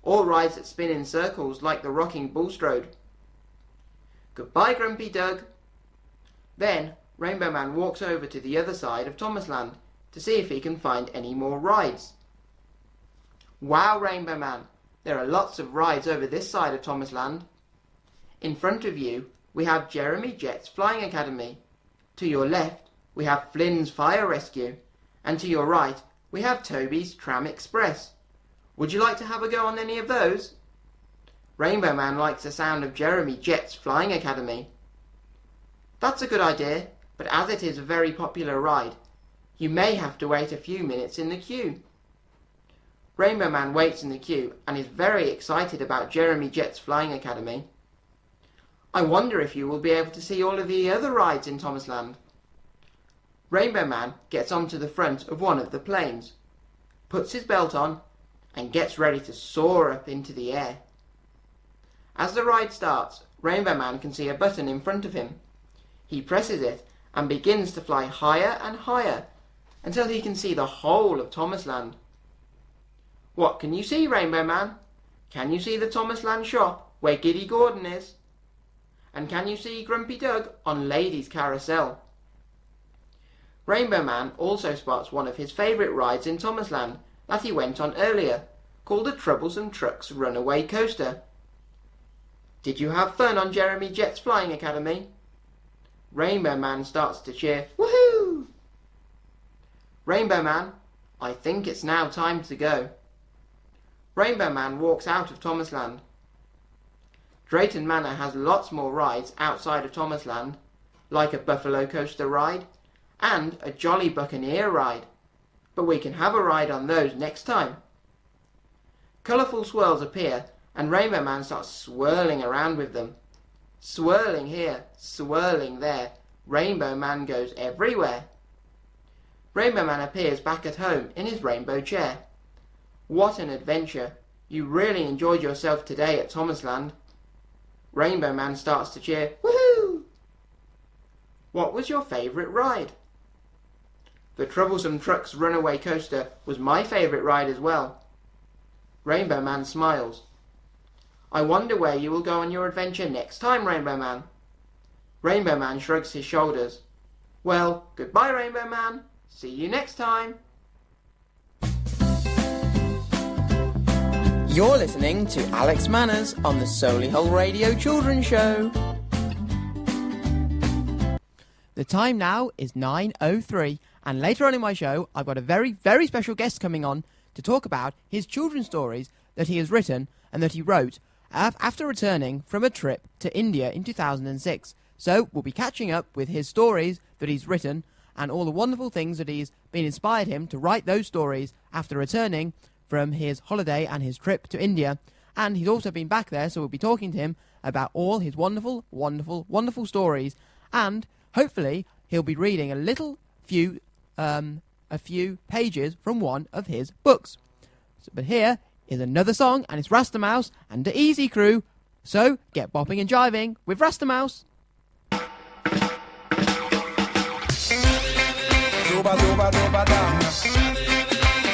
or rides that spin in circles like the Rocking Bulstrode. Goodbye, Grumpy Doug. Then Rainbow Man walks over to the other side of Thomasland to see if he can find any more rides. Wow, Rainbow Man, there are lots of rides over this side of Thomasland. In front of you, we have Jeremy Jett's Flying Academy. To your left, we have Flynn's Fire Rescue. And to your right, we have Toby's Tram Express. Would you like to have a go on any of those? Rainbow Man likes the sound of Jeremy Jett's Flying Academy. That's a good idea, but as it is a very popular ride, you may have to wait a few minutes in the queue. Rainbow Man waits in the queue and is very excited about Jeremy Jett's Flying Academy. I wonder if you will be able to see all of the other rides in Thomasland. Rainbow Man gets onto the front of one of the planes, puts his belt on, and gets ready to soar up into the air. As the ride starts, Rainbow Man can see a button in front of him. He presses it and begins to fly higher and higher until he can see the whole of Thomasland. What can you see, Rainbow Man? Can you see the Thomasland shop where Giddy Gordon is? And can you see Grumpy Doug on Lady's Carousel? Rainbow Man also spots one of his favourite rides in Thomasland that he went on earlier, called the Troublesome Trucks Runaway Coaster. Did you have fun on Jeremy Jett's Flying Academy? Rainbow Man starts to cheer, woohoo! Rainbow Man, I think it's now time to go. Rainbow Man walks out of Thomasland. Drayton Manor has lots more rides outside of Thomasland, like a Buffalo Coaster ride and a Jolly Buccaneer ride, but we can have a ride on those next time. Colourful swirls appear and Rainbow Man starts swirling around with them. Swirling here, swirling there, Rainbow Man goes everywhere. Rainbow Man appears back at home in his rainbow chair. What an adventure! You really enjoyed yourself today at Thomasland. Rainbow Man starts to cheer, woohoo! What was your favourite ride? The Troublesome Trucks Runaway Coaster was my favourite ride as well. Rainbow Man smiles. I wonder where you will go on your adventure next time, Rainbow Man. Rainbow Man shrugs his shoulders. Well, goodbye, Rainbow Man. See you next time. You're listening to Alex Manners on the Solihull Radio Children's Show. The time now is 9:03, and later on in my show, I've got a very, very special guest coming on to talk about his children's stories that he has written and that he wrote after returning from a trip to India in 2006. So we'll be catching up with his stories that he's written and all the wonderful things that he's been inspired him to write those stories after returning from his holiday and his trip to India. And he's also been back there, so we'll be talking to him about all his wonderful, wonderful, wonderful stories. And hopefully he'll be reading a few pages from one of his books. But here is another song, and it's Rasta Mouse and the Easy Crew So get bopping and jiving with Rasta Mouse. Doba doba doba dang.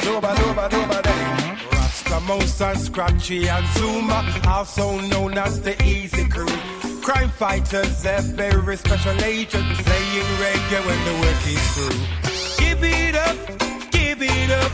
Doba doba doba dang. Rasta Mouse and Scratchy and Zuma, also known as the Easy Crew. Crime fighters, they're very special agents, playing reggae when the work is through. Give it up, give it up,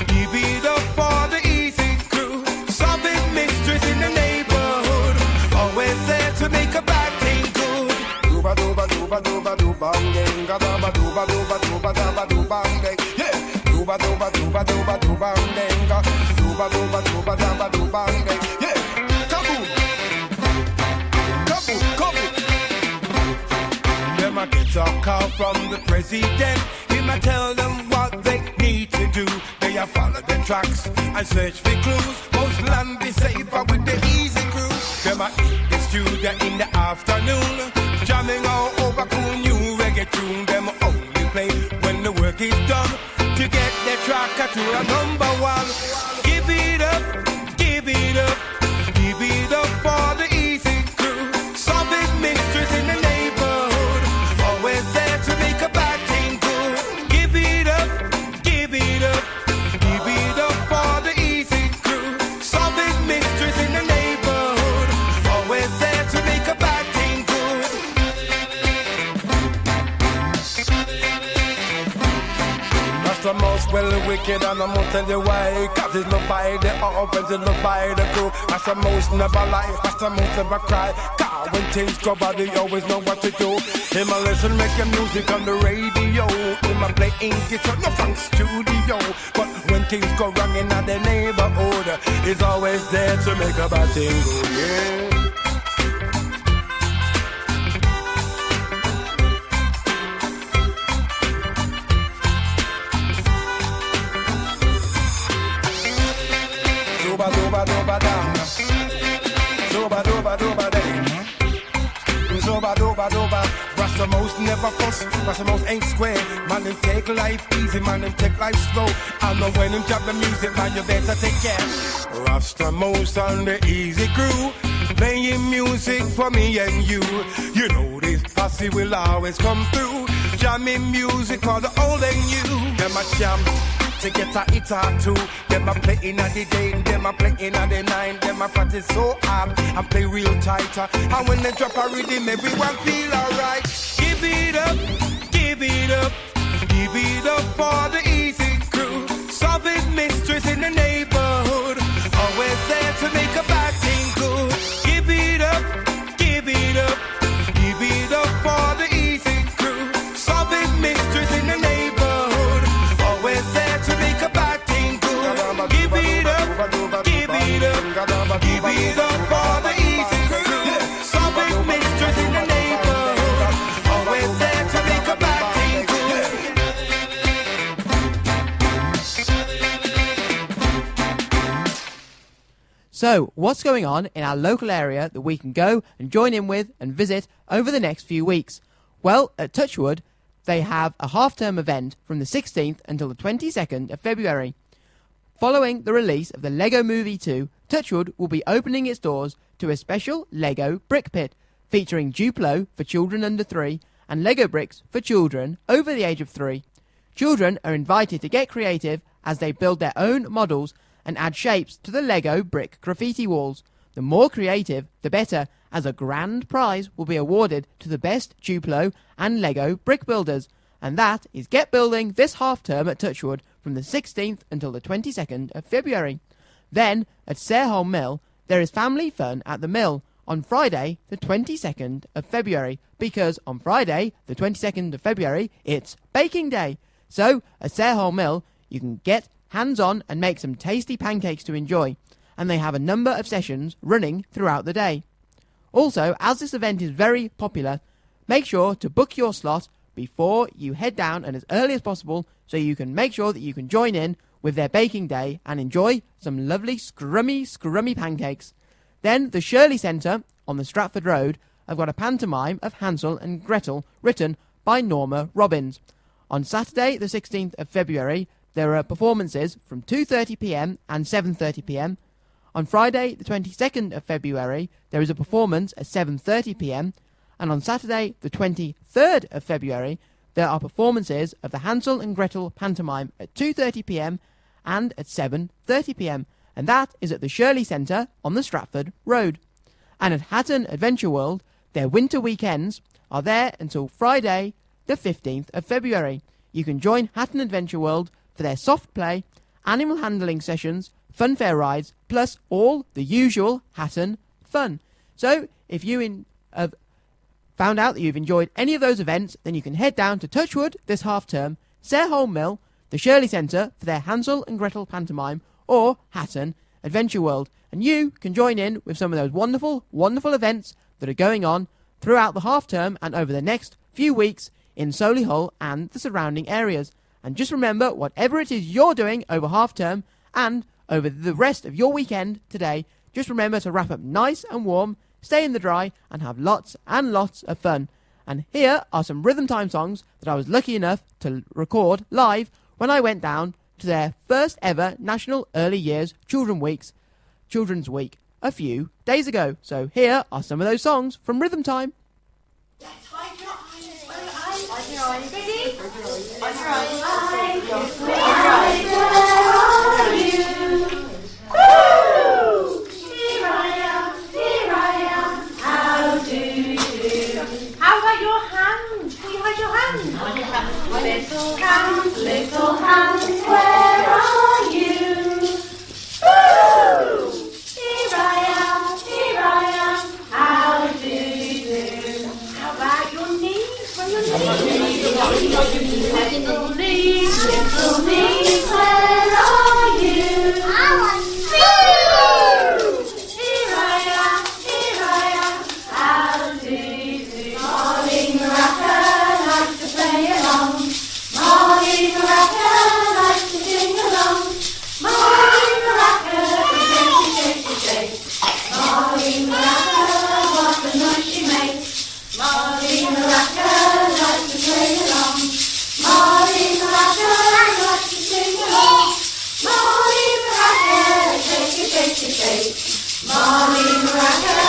give it up for the Easy Crew. Solving mysteries in the neighborhood, always there to make a bad thing good. Doba doba doba doba doba bang, doba doba doba doba doba doba bang, yeah. Doba doba doba doba doba bang, doba doba doba doba doba bang, yeah. Kaboom, kaboom, kaboom. Them a get a call from the president. Him a tell them what they need to do. They a follow the tracks and search for clues. Most land be safer with the Easy Crew. Them a eat the stew there in the afternoon, jamming all over cool new reggae tune. Them only play when the work is done to get the tracker to a number one. Give it up, give it up, give it up for the Easy Crew. Solving mysteries in the neighborhood, always there to make a bad thing good. Give it up, give it up, give it up for the Easy Crew. Solving mysteries in the neighborhood, always there to make a bad thing good. That's the most well wicked and I must tell you why. Cause it's not by the offense, it's not by the crew. That's the most never lie, that's the most never cry. God, when things go bad, they always know what to do. Him a listen, making music on the radio. Him a playing guitar, no funk studio. But when things go wrong in the neighborhood, he's always there to make a bad thing go, yeah. Doba doba doba dang. Doba doba doba dang. Doba doba doba. Rasta Mouse never fuss. Rasta Mouse ain't square. Man, them take life easy. Man, them take life slow. I know when them drop the music, man, you better take care. Rasta Mouse and the Easy Crew, playing music for me and you. You know this posse will always come through. Jamming music for the old and new. Them a champ to get a hit or two. Them a play in the day, them a play in the night. Them a practice so hard and play real tighter. And when they drop a rhythm, everyone feel alright. Give it up, give it up, give it up for the Easy Crew. Solving mysteries in the neighborhood, always there to make a bad thing good. Give it up, give it up, give it up for the Easy Crew. Solving mysteries in the neighborhood, always there to make a bad thing good. Give it up, give it up, give it up for the Easy Crew. Solving mysteries in the neighborhood, always there to make a bad thing good. So, what's going on in our local area that we can go and join in with and visit over the next few weeks? Well, at Touchwood, they have a half-term event from the 16th until the 22nd of February. Following the release of the Lego Movie 2, Touchwood will be opening its doors to a special Lego brick pit featuring Duplo for children under 3 and Lego bricks for children over the age of 3. Children are invited to get creative as they build their own models and add shapes to the Lego brick graffiti walls. The more creative, the better, as a grand prize will be awarded to the best Duplo and Lego brick builders. And that is Get Building this half-term at Touchwood from the 16th until the 22nd of February. Then, at Solihull Mill, there is family fun at the mill on Friday, the 22nd of February, because on Friday, the 22nd of February, it's Baking Day. So, at Solihull Mill, you can get hands-on and make some tasty pancakes to enjoy, and they have a number of sessions running throughout the day. Also, as this event is very popular, make sure to book your slot before you head down and as early as possible so you can make sure that you can join in with their baking day and enjoy some lovely scrummy pancakes. Then the Shirley Centre on the Stratford Road have got a pantomime of Hansel and Gretel written by Norma Robbins. On Saturday the 16th of February there are performances from 2:30 p.m. and 7:30 p.m. On Friday, the 22nd of February, there is a performance at 7:30 p.m. And on Saturday, the 23rd of February, there are performances of the Hansel and Gretel pantomime at 2:30 p.m. and at 7:30 p.m. And that is at the Shirley Centre on the Stratford Road. And at Hatton Adventure World, their winter weekends are there until Friday, the 15th of February. You can join Hatton Adventure World for their soft play, animal handling sessions, funfair rides, plus all the usual Hatton fun. So, if you have found out that you've enjoyed any of those events, then you can head down to Touchwood this half-term, Sarehole Mill, the Shirley Centre for their Hansel and Gretel pantomime, or Hatton Adventure World, and you can join in with some of those wonderful, wonderful events that are going on throughout the half-term and over the next few weeks in Solihull and the surrounding areas. And just remember, whatever it is you're doing over half-term and over the rest of your weekend today, just remember to wrap up nice and warm, stay in the dry, and have lots and lots of fun. And here are some Rhythm Time songs that I was lucky enough to record live when I went down to their first ever National Early Years Children's Week a few days ago. So here are some of those songs from Rhythm Time. Little hands, where are you? Woo! Here I am, how do you do? How about your knees? Where your knees? Little knees, where are you? Woo! Here I am, how do you do? Darling Racker likes to play along. Molly the Racker likes to sing along. Molly the Racker, shake, shake, shake. Molly the Racker, what a noise she makes. Molly the Racker likes to play along. Molly the Racker likes to sing along. Molly the Racker, shake, shake, shake. Molly the Racker.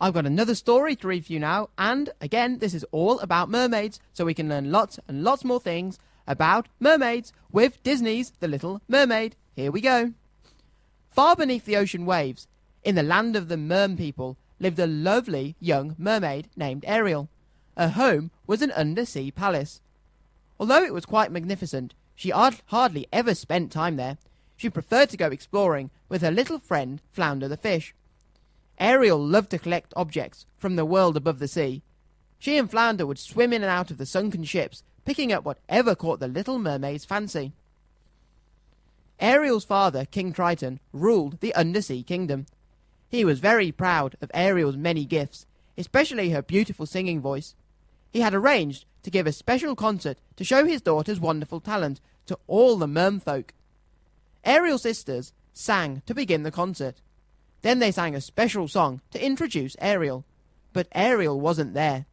I've got another story to read for you now, and again, this is all about mermaids, so we can learn lots and lots more things about mermaids with Disney's The Little Mermaid. Here we go. Far beneath the ocean waves, in the land of the Merm people, lived a lovely young mermaid named Ariel. Her home was an undersea palace. Although it was quite magnificent, she hardly ever spent time there. She preferred to go exploring with her little friend Flounder the fish. Ariel loved to collect objects from the world above the sea. She and Flounder would swim in and out of the sunken ships, picking up whatever caught the little mermaid's fancy. Ariel's father, King Triton, ruled the undersea kingdom. He was very proud of Ariel's many gifts, especially her beautiful singing voice. He had arranged to give a special concert to show his daughter's wonderful talent to all the mermfolk. Ariel's sisters sang to begin the concert. Then they sang a special song to introduce Ariel. But Ariel wasn't there.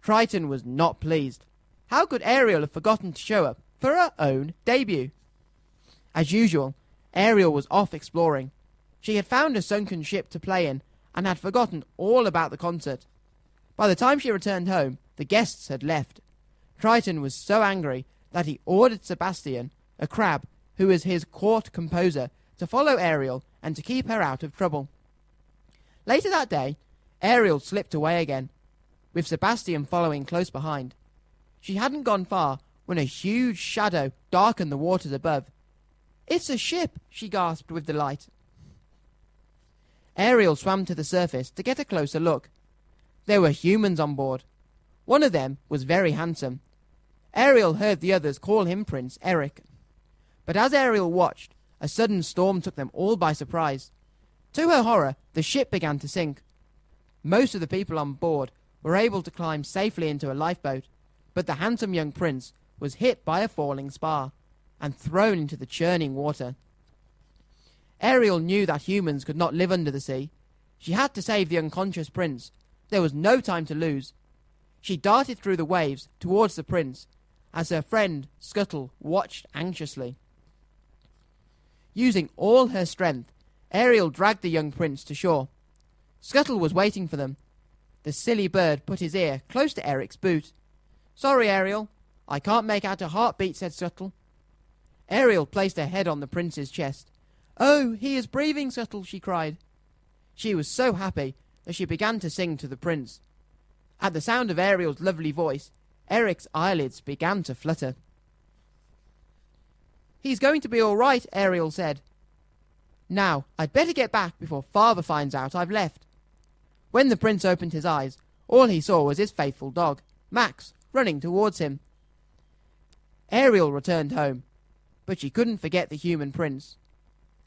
Triton was not pleased. How could Ariel have forgotten to show up for her own debut? As usual, Ariel was off exploring. She had found a sunken ship to play in and had forgotten all about the concert. By the time she returned home, the guests had left. Triton was so angry that he ordered Sebastian, a crab, who was his court composer, to follow Ariel and to keep her out of trouble. Later that day, Ariel slipped away again, with Sebastian following close behind. She hadn't gone far when a huge shadow darkened the waters above. "It's a ship," she gasped with delight. Ariel swam to the surface to get a closer look. There were humans on board. One of them was very handsome. Ariel heard the others call him Prince Eric. But as Ariel watched, a sudden storm took them all by surprise. To her horror, the ship began to sink. Most of the people on board were able to climb safely into a lifeboat, but the handsome young prince was hit by a falling spar and thrown into the churning water. Ariel knew that humans could not live under the sea. She had to save the unconscious prince. There was no time to lose. She darted through the waves towards the prince, as her friend Scuttle watched anxiously. Using all her strength, Ariel dragged the young prince to shore. Scuttle was waiting for them. The silly bird put his ear close to Eric's boot. "Sorry, Ariel, I can't make out a heartbeat," said Scuttle. Ariel placed her head on the prince's chest. "Oh, he is breathing, Scuttle," she cried. She was so happy that she began to sing to the prince. At the sound of Ariel's lovely voice, Eric's eyelids began to flutter. "He's going to be all right," Ariel said. "Now, I'd better get back before father finds out I've left." When the prince opened his eyes, all he saw was his faithful dog, Max, running towards him. Ariel returned home, but she couldn't forget the human prince.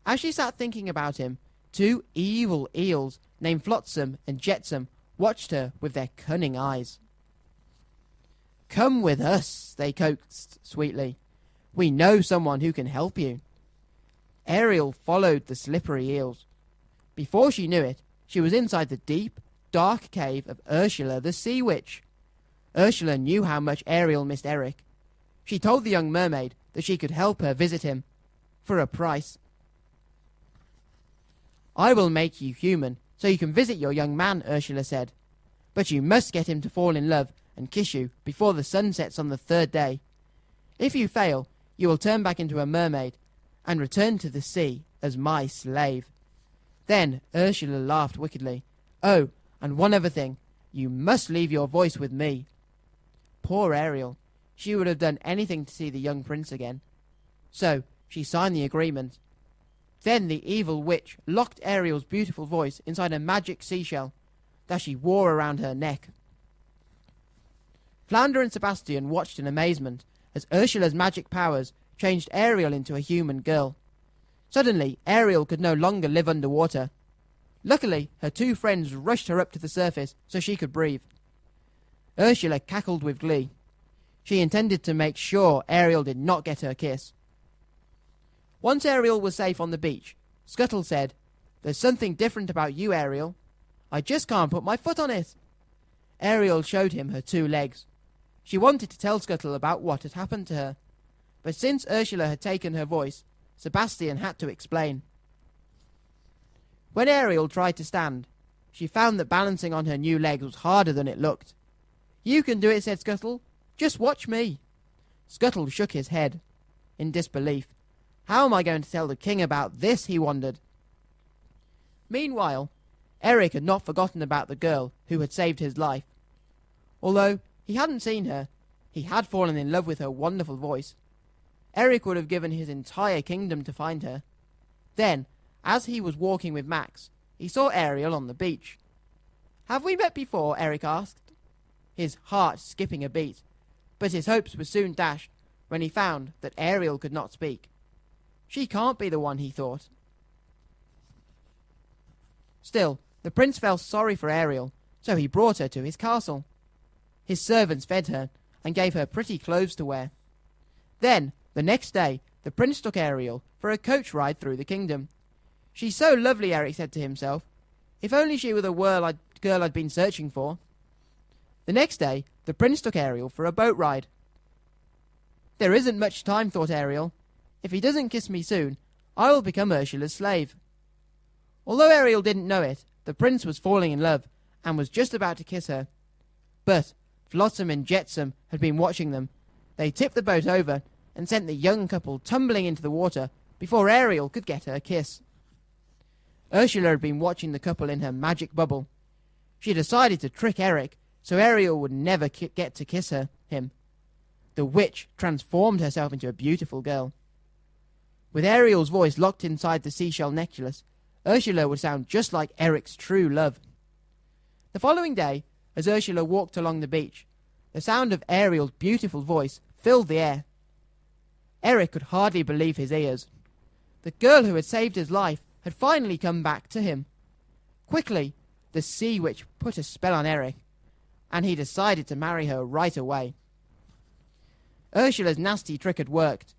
As she sat thinking about him, two evil eels named Flotsam and Jetsam watched her with their cunning eyes. "Come with us," they coaxed sweetly. "We know someone who can help you." Ariel followed the slippery eels. Before she knew it, she was inside the deep, dark cave of Ursula the Sea Witch. Ursula knew how much Ariel missed Eric. She told the young mermaid that she could help her visit him, for a price. "I will make you human, so you can visit your young man," Ursula said. "But you must get him to fall in love and kiss you before the sun sets on the third day. If you fail, you will turn back into a mermaid and return to the sea as my slave." Then Ursula laughed wickedly. "Oh, and one other thing. You must leave your voice with me." Poor Ariel. She would have done anything to see the young prince again. So she signed the agreement. Then the evil witch locked Ariel's beautiful voice inside a magic seashell that she wore around her neck. Flounder and Sebastian watched in amazement as Ursula's magic powers changed Ariel into a human girl. Suddenly, Ariel could no longer live underwater. Luckily, her two friends rushed her up to the surface so she could breathe. Ursula cackled with glee. She intended to make sure Ariel did not get her kiss. Once Ariel was safe on the beach, Scuttle said, "There's something different about you, Ariel. I just can't put my foot on it." Ariel showed him her two legs. She wanted to tell Scuttle about what had happened to her, but since Ursula had taken her voice, Sebastian had to explain. When Ariel tried to stand, she found that balancing on her new legs was harder than it looked. "You can do it," said Scuttle. "Just watch me." Scuttle shook his head in disbelief. "How am I going to tell the king about this?" he wondered. Meanwhile, Eric had not forgotten about the girl who had saved his life. Although he hadn't seen her, he had fallen in love with her wonderful voice. Eric would have given his entire kingdom to find her. Then, as he was walking with Max, he saw Ariel on the beach. "Have we met before?" Eric asked, his heart skipping a beat, but his hopes were soon dashed when he found that Ariel could not speak. She can't be the one, he thought. Still, the prince felt sorry for Ariel, so he brought her to his castle. His servants fed her and gave her pretty clothes to wear. Then, the next day, the prince took Ariel for a coach ride through the kingdom. "She's so lovely," Eric said to himself. "If only she were the girl I'd been searching for." The next day, the prince took Ariel for a boat ride. "There isn't much time," thought Ariel. "If he doesn't kiss me soon, I will become Ursula's slave." Although Ariel didn't know it, the prince was falling in love and was just about to kiss her. But Flotsam and Jetsam had been watching them. They tipped the boat over and sent the young couple tumbling into the water before Ariel could get her kiss. Ursula had been watching the couple in her magic bubble. She decided to trick Eric so Ariel would never get to kiss him. The witch transformed herself into a beautiful girl. With Ariel's voice locked inside the seashell necklace, Ursula would sound just like Eric's true love. The following day, as Ursula walked along the beach, the sound of Ariel's beautiful voice filled the air. Eric could hardly believe his ears. The girl who had saved his life had finally come back to him. Quickly, the sea witch put a spell on Eric, and he decided to marry her right away. Ursula's nasty trick had worked.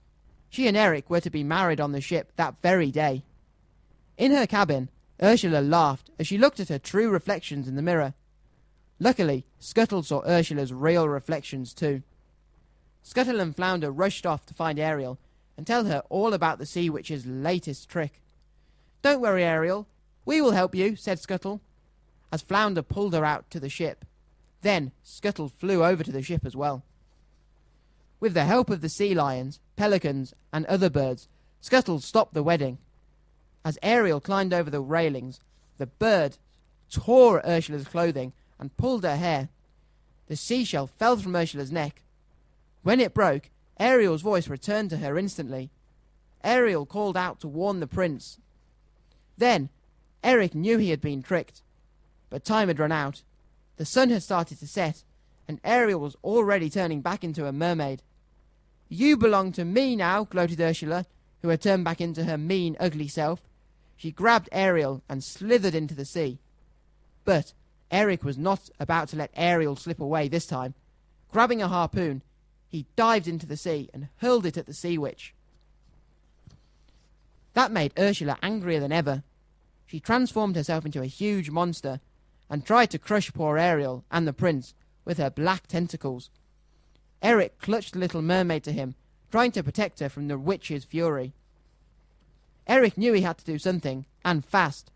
She and Eric were to be married on the ship that very day. In her cabin, Ursula laughed as she looked at her true reflections in the mirror. Luckily, Scuttle saw Ursula's real reflections too. Scuttle and Flounder rushed off to find Ariel and tell her all about the sea witch's latest trick. "Don't worry, Ariel. We will help you," said Scuttle, as Flounder pulled her out to the ship. Then Scuttle flew over to the ship as well. With the help of the sea lions, pelicans, and other birds, Scuttle stopped the wedding. As Ariel climbed over the railings, the bird tore at Ursula's clothing and pulled her hair. The seashell fell from Ursula's neck. When it broke, Ariel's voice returned to her instantly. Ariel called out to warn the prince. Then, Eric knew he had been tricked. But time had run out. The sun had started to set, and Ariel was already turning back into a mermaid. "You belong to me now," gloated Ursula, who had turned back into her mean, ugly self. She grabbed Ariel and slithered into the sea. But Eric was not about to let Ariel slip away this time. Grabbing a harpoon, he dived into the sea and hurled it at the sea witch. That made Ursula angrier than ever. She transformed herself into a huge monster and tried to crush poor Ariel and the prince with her black tentacles. Eric clutched the little mermaid to him, trying to protect her from the witch's fury. Eric knew he had to do something, and fast.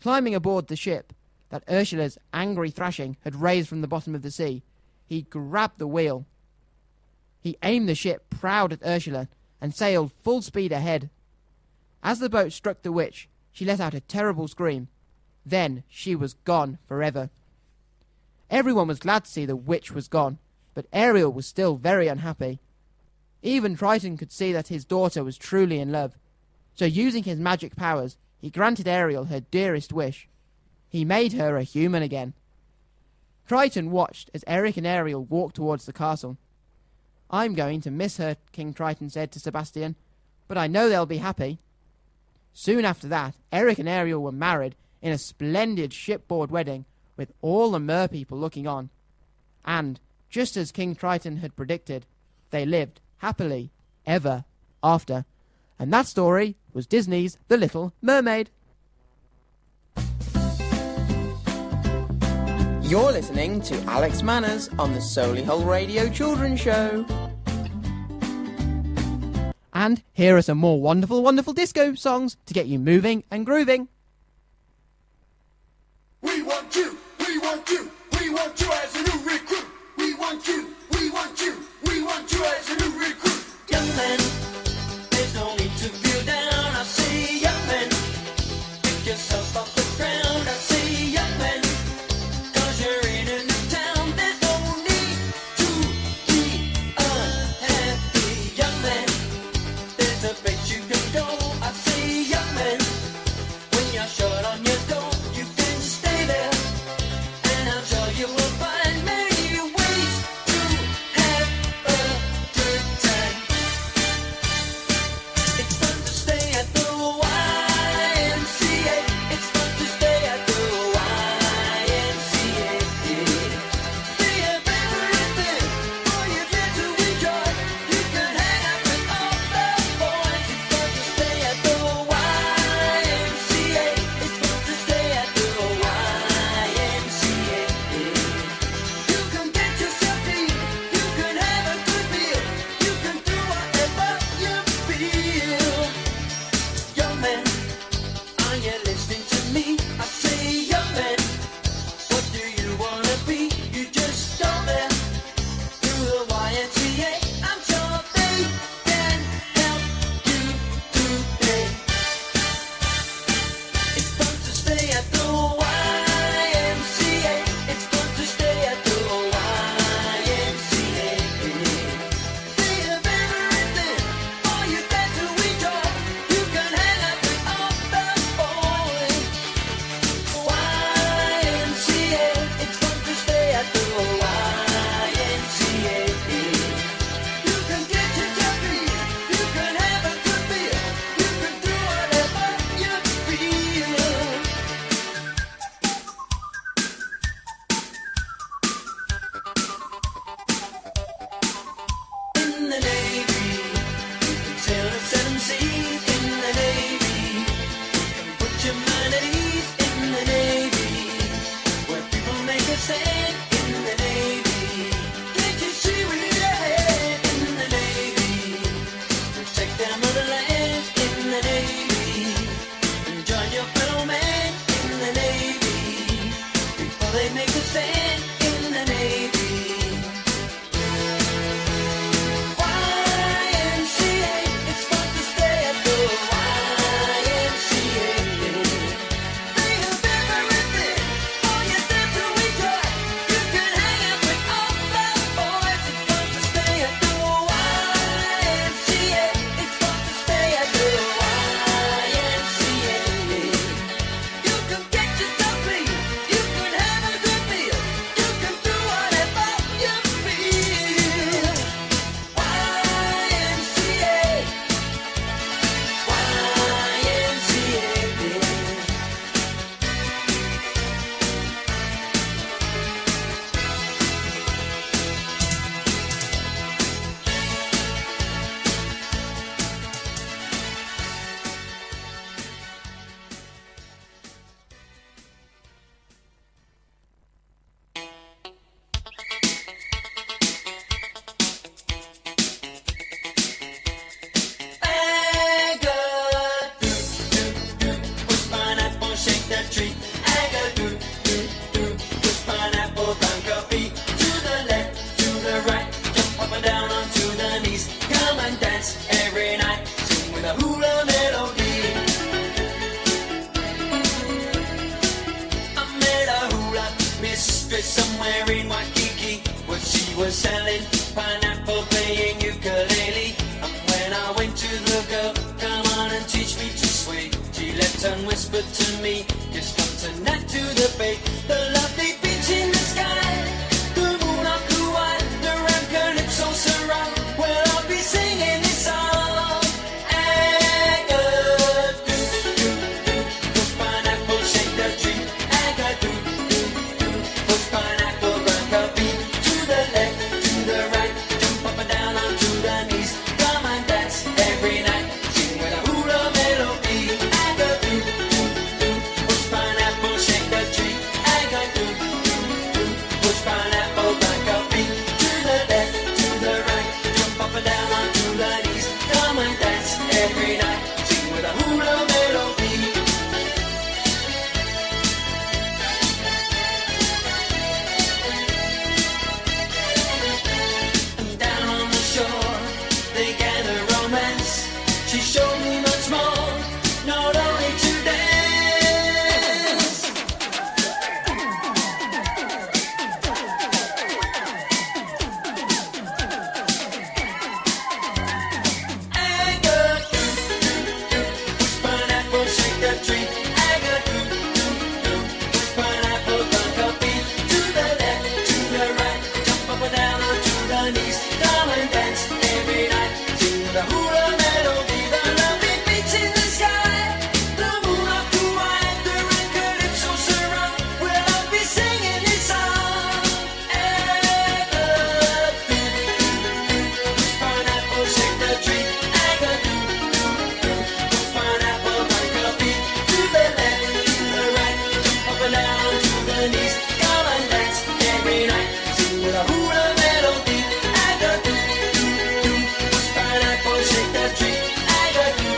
Climbing aboard the ship that Ursula's angry thrashing had raised from the bottom of the sea, he grabbed the wheel. He aimed the ship proud at Ursula and sailed full speed ahead. As the boat struck the witch, she let out a terrible scream. Then she was gone forever. Everyone was glad to see the witch was gone, but Ariel was still very unhappy. Even Triton could see that his daughter was truly in love. So using his magic powers, he granted Ariel her dearest wish. He made her a human again. Triton watched as Eric and Ariel walked towards the castle. "I'm going to miss her," King Triton said to Sebastian, "but I know they'll be happy." Soon after that, Eric and Ariel were married in a splendid shipboard wedding with all the mer people looking on. And, just as King Triton had predicted, they lived happily ever after. And that story was Disney's The Little Mermaid. You're listening to Alex Manners on the Solihull Radio Children's Show. And here are some more wonderful, wonderful disco songs to get you moving and grooving. We whispered to me, just come tonight to the bay. The lovely beach in the sky, the moon up blue white, the ram calypso surround. Well, I'll be singing this song. Agadoo, push pineapple, shake the tree. Agadoo, push pineapple, rock a beat. To the left, to the right, jump up and down onto the knees. Come and dance every night, sing with a hula melody. Agadoo, push pineapple, shake the tree. Agadoo, push pineapple, rock a beat. To the left, to the right, jump up and down onto the knees. Come and dance every night, sing with a hula melody. And down on the shore, they gather romance. She showed me much more, not only to dance. Agadoo, push pineapple, shake the tree. Agadoo, push pineapple, rock a beat. To the left, to the right, jump up and down onto the knees. Come and dance every night, sing the hula melody. The lovely beach in the sky, the moon up too wide, the red calypso surround. Well, I'll be singing this song. Agadoo, push pineapple, shake the tree. Agadoo, push pineapple, rock a beat. To the left, to the right, jump up and down to the knees. Come and dance every night, sing with a hula melody. Agadoo, push pineapple, shake the tree. Agadoo,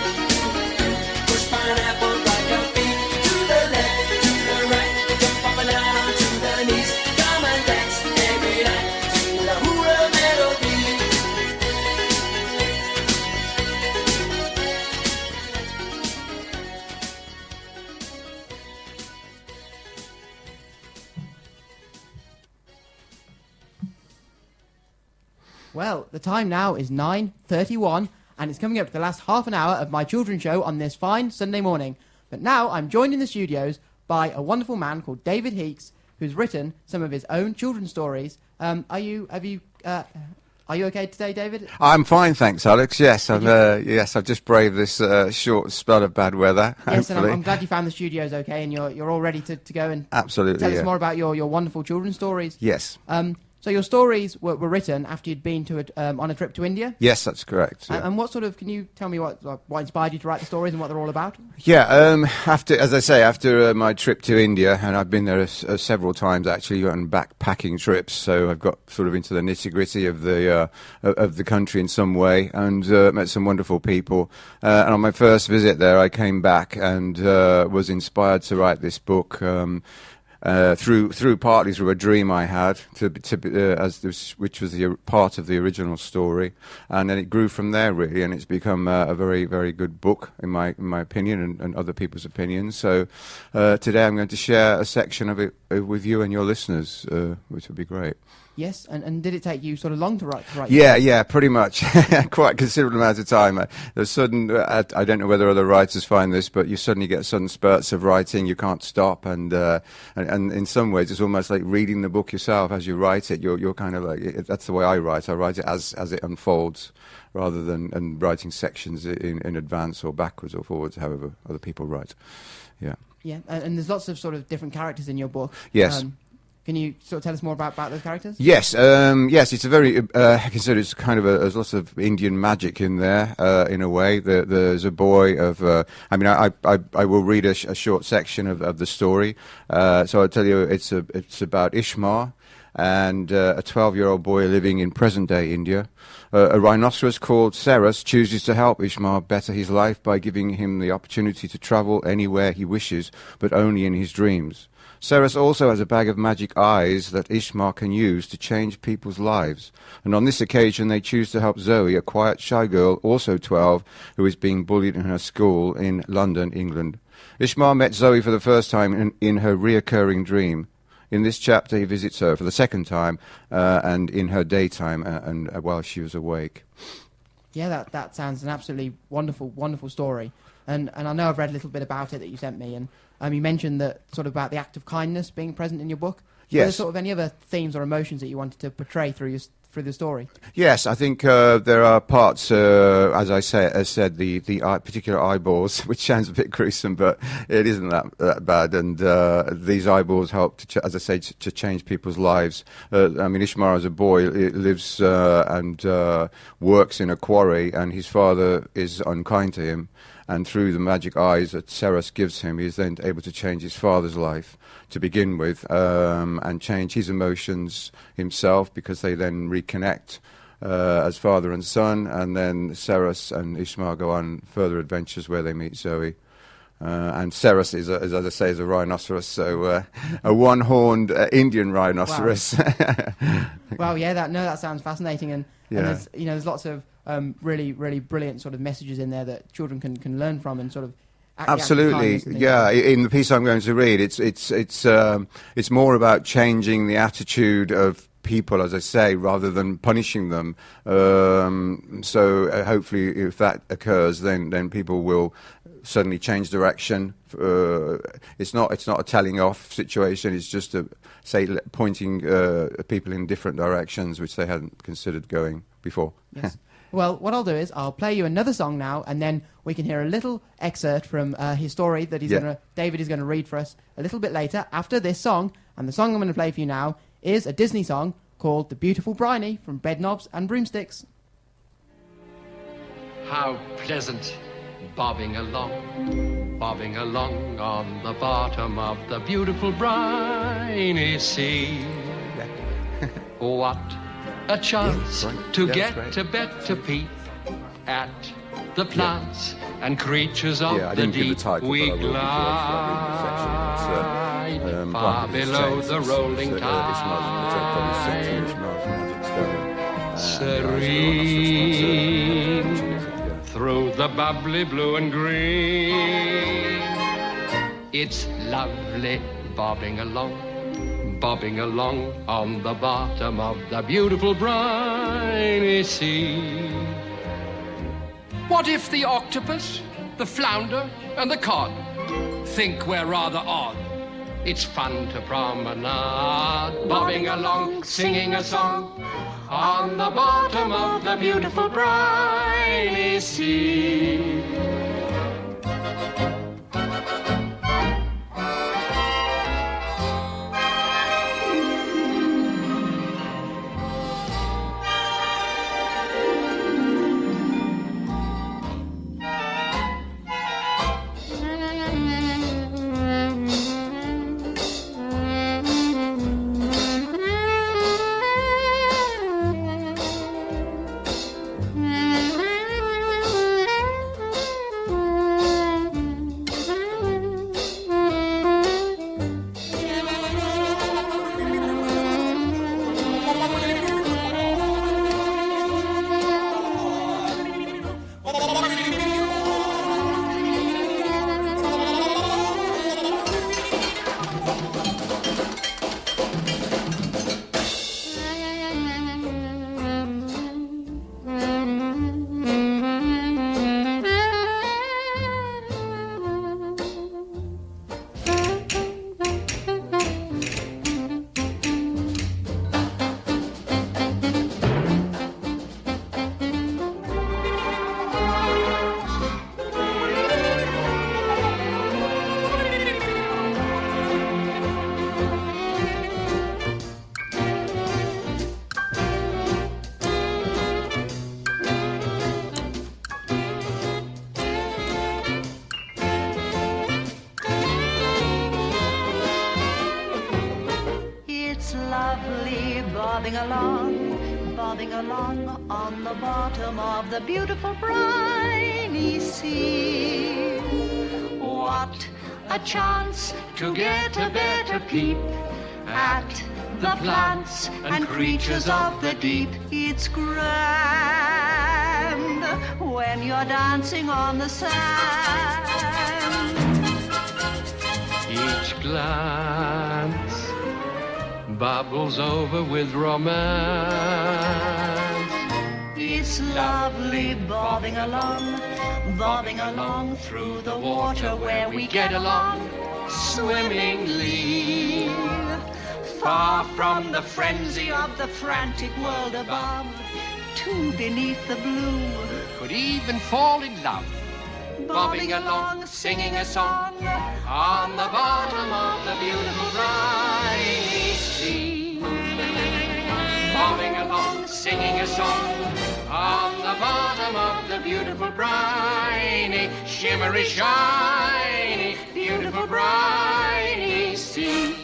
push pineapple, rock a beat. To the left, to the right, jump up and down to the knees. Come and dance every night, sing with a hula melody. Well, the time now is 9:31, and it's coming up to the last half an hour of my children's show on this fine Sunday morning. But now I'm joined in the studios by a wonderful man called David Heeks, who's written some of his own children's stories. Are you okay today, David? I'm fine, thanks, Alex. Yes, I've just braved this short spell of bad weather. Yes, and Hopefully. I'm glad you found the studios okay, and you're all ready to go and Absolutely. tell us Yeah. more about your wonderful children's stories. Yes. So your stories were written after you'd been to on a trip to India. Yes, that's correct. Yeah. And what sort of? Can you tell me what inspired you to write the stories and what they're all about? Yeah, after my trip to India, and I've been there several times actually on backpacking trips, so I've got sort of into the nitty-gritty of the country in some way, and met some wonderful people. And on my first visit there, I came back and was inspired to write this book. Partly through a dream I had, which was the part of the original story, and then it grew from there really, and it's become a very, very good book in my opinion and other people's opinions. So today I'm going to share a section of it with you and your listeners, which would be great. Yes, and did it take you sort of long to write? Yeah, pretty much. Quite a considerable amount of time. There's sudden, I don't know whether other writers find this, but you suddenly get sudden spurts of writing. You can't stop, and in some ways, it's almost like reading the book yourself as you write it. You're kind of like, that's the way I write. I write it as it unfolds, rather than writing sections in advance or backwards or forwards, however other people write. Yeah. Yeah, and there's lots of sort of different characters in your book. Yes. Can you sort of tell us more about those characters? Yes, it's a very, I consider it's kind of there's lots of Indian magic in there, in a way. There's a boy of, I will read a short section of the story. So I'll tell you, it's about Ishmael and a 12-year-old boy living in present-day India. A rhinoceros called Ceres chooses to help Ishmael better his life by giving him the opportunity to travel anywhere he wishes, but only in his dreams. Ceres also has a bag of magic eyes that Ishmael can use to change people's lives. And on this occasion, they choose to help Zoe, a quiet, shy girl, also 12, who is being bullied in her school in London, England. Ishmael met Zoe for the first time in her reoccurring dream. In this chapter, he visits her for the second time, and in her daytime, and while she was awake. Yeah, that sounds an absolutely wonderful, wonderful story. And I know I've read a little bit about it that you sent me, and you mentioned that sort of about the act of kindness being present in your book. Were there Yes. sort of any other themes or emotions that you wanted to portray through the story? Yes, I think there are parts, as I said, the particular eyeballs, which sounds a bit gruesome, but it isn't that bad. And these eyeballs help, as I say, to change people's lives. Ishmael, as a boy, lives and works in a quarry, and his father is unkind to him. And through the magic eyes that Ceres gives him, he is then able to change his father's life to begin with, and change his emotions himself, because they then reconnect as father and son. And then Ceres and Ishmael go on further adventures where they meet Zoe. And Ceres is, as I say, is a rhinoceros, so a one-horned Indian rhinoceros. Well, yeah, that sounds fascinating, and Yeah. there's lots of really, really brilliant sort of messages in there that children can learn from, and sort of Absolutely, yeah. In the piece I'm going to read, it's more about changing the attitude of people, as I say, rather than punishing them. So hopefully, if that occurs, then people will suddenly change direction. It's not a telling off situation. It's just pointing people in different directions which they hadn't considered going before. Yes. Well, what I'll do is I'll play you another song now, and then we can hear a little excerpt from his story that David is going to read for us a little bit later after this song. And the song I'm going to play for you now is a Disney song called The Beautiful Briny from Bedknobs and Broomsticks. How pleasant, bobbing along on the bottom of the beautiful briny sea. What a chance to get a better peep at the plants and creatures of the deep. We glide far below the rolling tide, serene through the bubbly blue and green. It's lovely bobbing along on the bottom of the beautiful briny sea. What if the octopus, the flounder, and the cod think we're rather odd? It's fun to promenade, bobbing along, singing a song on the bottom of the beautiful briny sea. bobbing along on the bottom of the beautiful briny sea. What a chance to get a better peep at the plants and creatures of the deep. It's grand when you're dancing on the sand. Each glance bubbles over with romance. It's lovely bobbing along bobbing along through the water where we get along swimmingly. Far from the frenzy of the frantic world above, two beneath the blue Could even fall in love. Bobbing along, singing a song on the bottom of the beautiful briny sea. Bobbing along, singing a song on the bottom of the beautiful briny, shimmery, shiny, beautiful briny sea.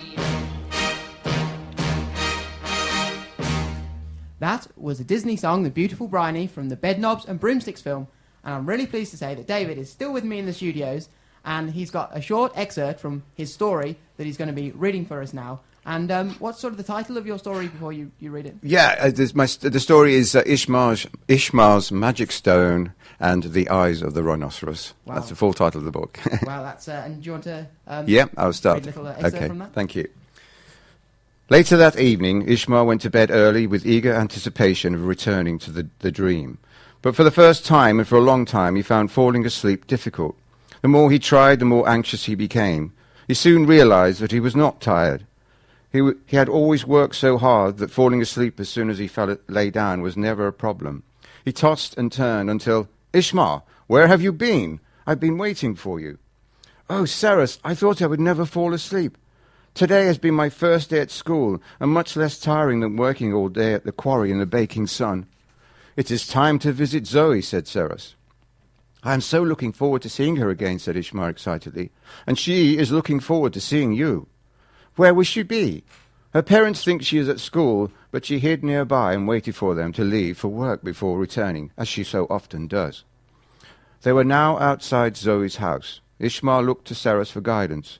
That was a Disney song, The Beautiful Briny, from the Bedknobs and Broomsticks film. And I'm really pleased to say that David is still with me in the studios, and he's got a short excerpt from his story that he's going to be reading for us now. And what's sort of the title of your story before you read it? Yeah, the story is Ishmael's Magic Stone and the Eyes of the Rhinoceros. Wow. That's the full title of the book. Wow, that's... and do you want to... yeah, I'll start. Read a little excerpt okay, from that? thank you. Later that evening, Ishmael went to bed early with eager anticipation of returning to the dream. But for the first time, and for a long time, he found falling asleep difficult. The more he tried, the more anxious he became. He soon realized that he was not tired. He had always worked so hard that falling asleep as soon as he lay down was never a problem. He tossed and turned until, "Ishmael, where have you been? I've been waiting for you." "Oh, Cyrus, I thought I would never fall asleep. Today has been my first day at school, and much less tiring than working all day at the quarry in the baking sun." "It is time to visit Zoe," said Cyrus. "I am so looking forward to seeing her again," said Ishmael excitedly. "And she is looking forward to seeing you." "Where will she be?" "Her parents think she is at school, but she hid nearby and waited for them to leave for work before returning, as she so often does." They were now outside Zoe's house. Ishmael looked to Cyrus for guidance.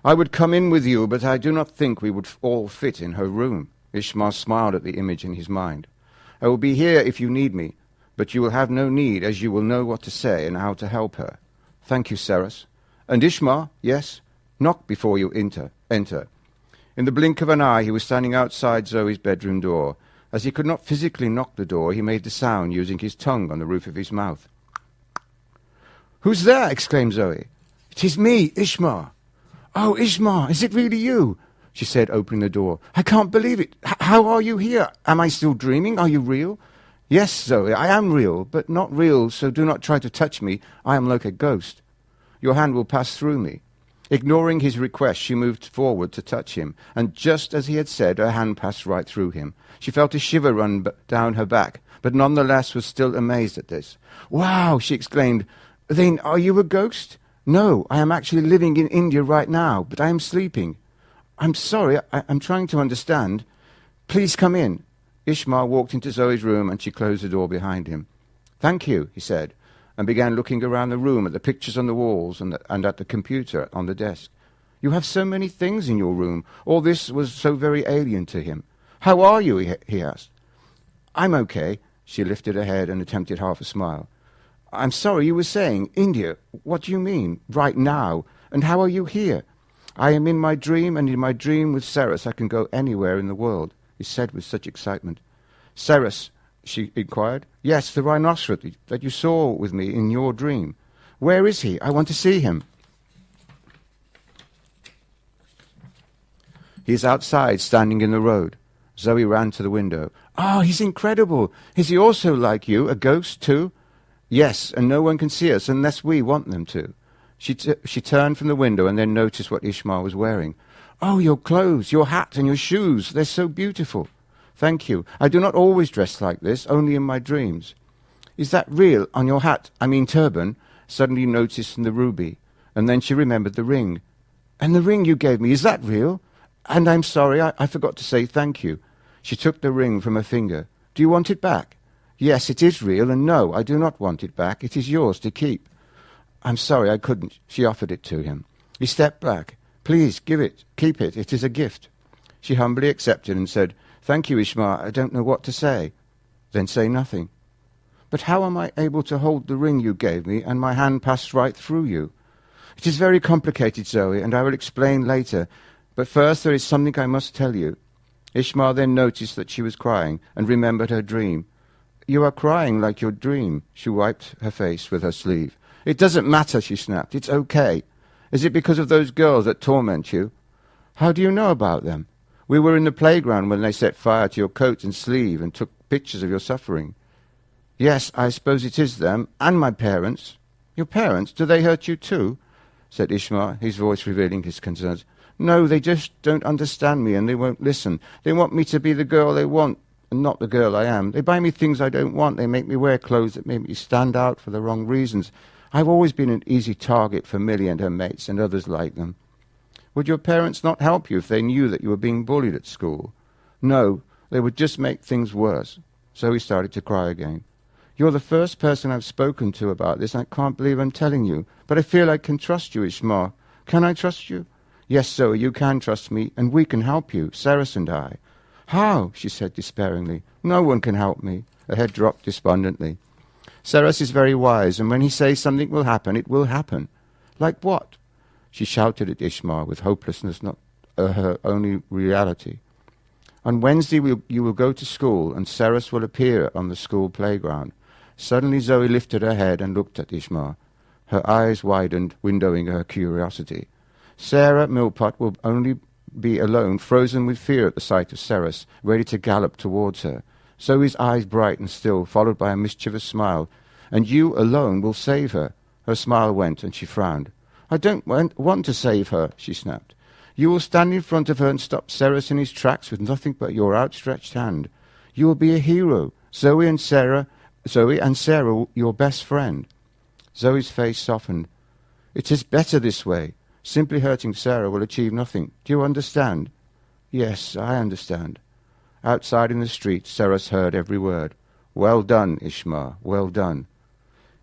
"I would come in with you, but I do not think we would all fit in her room." Ishmael smiled at the image in his mind. "I will be here if you need me, but you will have no need, as you will know what to say and how to help her." "Thank you, Cyrus." "And Ishmael, yes, knock before you enter." In the blink of an eye, he was standing outside Zoe's bedroom door. As he could not physically knock the door, he made the sound using his tongue on the roof of his mouth. "Who's there?" exclaimed Zoe. "It is me, Ishmael." "Oh, Ishmael, is it really you?" she said, opening the door. "I can't believe it. How are you here? Am I still dreaming? Are you real?" "Yes, Zoe, I am real, but not real, so do not try to touch me. I am like a ghost. Your hand will pass through me." Ignoring his request, she moved forward to touch him, and just as he had said, her hand passed right through him. She felt a shiver run down her back, but nonetheless was still amazed at this. "Wow!" she exclaimed. "Then are you a ghost?" "No, I am actually living in India right now, but I am sleeping." "I'm sorry, I'm trying to understand." "Please come in." Ishmael walked into Zoe's room and she closed the door behind him. "Thank you," he said, and began looking around the room at the pictures on the walls and at the computer on the desk. "You have so many things in your room." All this was so very alien to him. "How are you?" he asked. "I'm okay." She lifted her head and attempted half a smile. "I'm sorry, you were saying India. What do you mean, right now? And how are you here?" "I am in my dream, and in my dream with Cyrus I can go anywhere in the world," he said with such excitement. "Cyrus?" she inquired. "Yes, the rhinoceros that you saw with me in your dream. Where is he? I want to see him." "He is outside, standing in the road." Zoe ran to the window. "Oh, he's incredible. Is he also like you, a ghost too?" "Yes, and no one can see us unless we want them to." She turned from the window and then noticed what Ishmael was wearing. "Oh, your clothes, your hat and your shoes, they're so beautiful." "Thank you. I do not always dress like this, only in my dreams." "Is that real on your hat, turban?" Suddenly noticed the ruby, and then she remembered the ring. "And the ring you gave me, is that real? And I'm sorry, I forgot to say thank you." She took the ring from her finger. "Do you want it back?" "Yes, it is real, and no, I do not want it back. It is yours to keep." "I'm sorry, I couldn't." She offered it to him. He stepped back. "Please, give it. Keep it. It is a gift." She humbly accepted and said, "Thank you, Ishmael. I don't know what to say." "Then say nothing." "But how am I able to hold the ring you gave me and my hand passed right through you?" "It is very complicated, Zoe, and I will explain later. But first there is something I must tell you." Ishmael then noticed that she was crying and remembered her dream. "You are crying like your dream." She wiped her face with her sleeve. It doesn't matter, she snapped. It's okay. Is it because of those girls that torment you? How do you know about them? We were in the playground when they set fire to your coat and sleeve and took pictures of your suffering. Yes, I suppose it is them, and my parents. Your parents? Do they hurt you too? Said Ishmael, his voice revealing his concerns. No, they just don't understand me and they won't listen. They want me to be the girl they want and not the girl I am. They buy me things I don't want. They make me wear clothes that make me stand out for the wrong reasons. I've always been an easy target for Millie and her mates and others like them. Would your parents not help you if they knew that you were being bullied at school? No, they would just make things worse. So he started to cry again. You're the first person I've spoken to about this. I can't believe I'm telling you. But I feel I can trust you, Ishmael. Can I trust you? Yes, Zoe, you can trust me, and we can help you, Ceres and I. How? She said despairingly. No one can help me. Her head dropped despondently. Ceres is very wise, and when he says something will happen, it will happen. Like what? She shouted at Ishmael with hopelessness not her only reality. On Wednesday you will go to school, and Ceres will appear on the school playground. Suddenly Zoe lifted her head and looked at Ishmael. Her eyes widened, windowing her curiosity. Sarah Millpot will only be alone, frozen with fear at the sight of Ceres, ready to gallop towards her. Zoe's eyes brightened still, followed by a mischievous smile. And you alone will save her. Her smile went, and she frowned. I don't want to save her, she snapped. You will stand in front of her and stop Ceres in his tracks with nothing but your outstretched hand. You will be a hero. Zoe and Sarah, your best friend. Zoe's face softened. It is better this way. Simply hurting Sarah will achieve nothing. Do you understand? Yes, I understand. Outside in the street, Ceres heard every word. Well done, Ishmael, well done.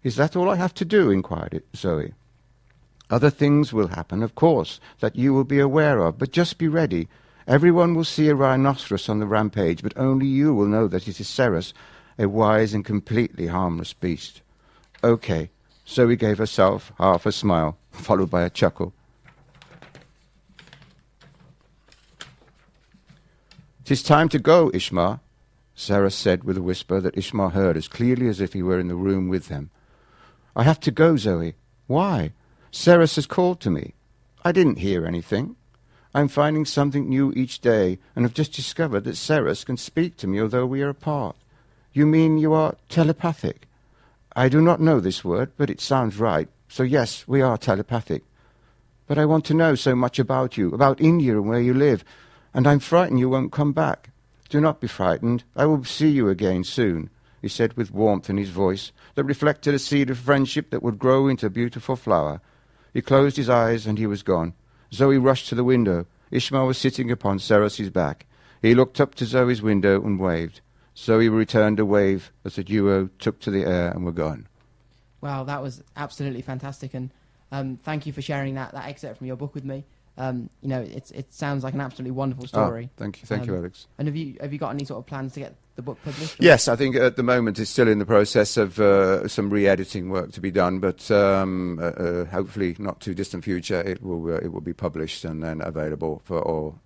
Is that all I have to do? Inquired Zoe. Other things will happen, of course, that you will be aware of, but just be ready. Everyone will see a rhinoceros on the rampage, but only you will know that it is Ceres, a wise and completely harmless beast. Okay. Zoe gave herself half a smile, followed by a chuckle. "'Tis time to go, Ishmael," Sarah said with a whisper that Ishmael heard as clearly as if he were in the room with them. "I have to go, Zoe." "Why?" "Ceres has called to me." "I didn't hear anything." "I'm finding something new each day, and have just discovered that Ceres can speak to me although we are apart." "You mean you are telepathic?" "I do not know this word, but it sounds right. So yes, we are telepathic." "But I want to know so much about you, about India and where you live, and I'm frightened you won't come back." "Do not be frightened. I will see you again soon," he said with warmth in his voice that reflected a seed of friendship that would grow into a beautiful flower. He closed his eyes and he was gone. Zoe rushed to the window. Ishmael was sitting upon Ceres' back. He looked up to Zoe's window and waved. Zoe returned a wave as the duo took to the air and were gone. Wow, that was absolutely fantastic, and thank you for sharing that excerpt from your book with me. It sounds like an absolutely wonderful story. Oh, thank you, Alex. And have you got any sort of plans to get the book published? Yes, I think at the moment it's still in the process of some re-editing work to be done, but hopefully not too distant future it will be published and then available for all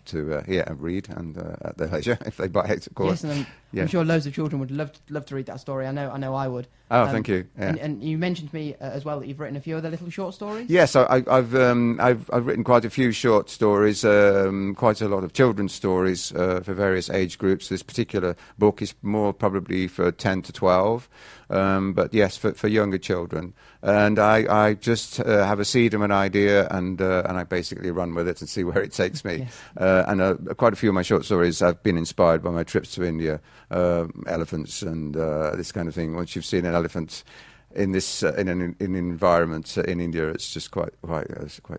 to hear and read and at their leisure if they buy it, of course. Yes, and I'm sure loads of children would love to read that story. I know I would. Oh, thank you. Yeah. And you mentioned to me as well that you've written a few other little short stories. Yes, I've written quite a few short stories, quite a lot of children's stories for various age groups. This particular book is more probably for 10 to 12, but yes, for younger children. And I just have a seed of an idea, and I basically run with it and see where it takes me. Yes. And quite a few of my short stories have been inspired by my trips to India, elephants and this kind of thing. Once you've seen an elephant in this in an environment in India, it's just quite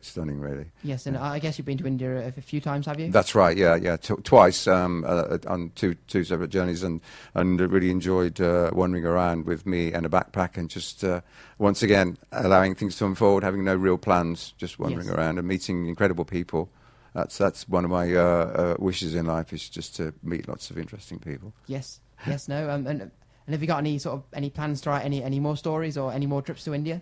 stunning, really. Yes, and I guess you've been to India a few times, have you? That's right. Yeah, twice on two separate journeys, and really enjoyed wandering around with me and a backpack, and just once again allowing things to unfold, having no real plans, just wandering around and meeting incredible people. That's one of my wishes in life, is just to meet lots of interesting people. Yes, no, and And have you got any plans to write any more stories or any more trips to India?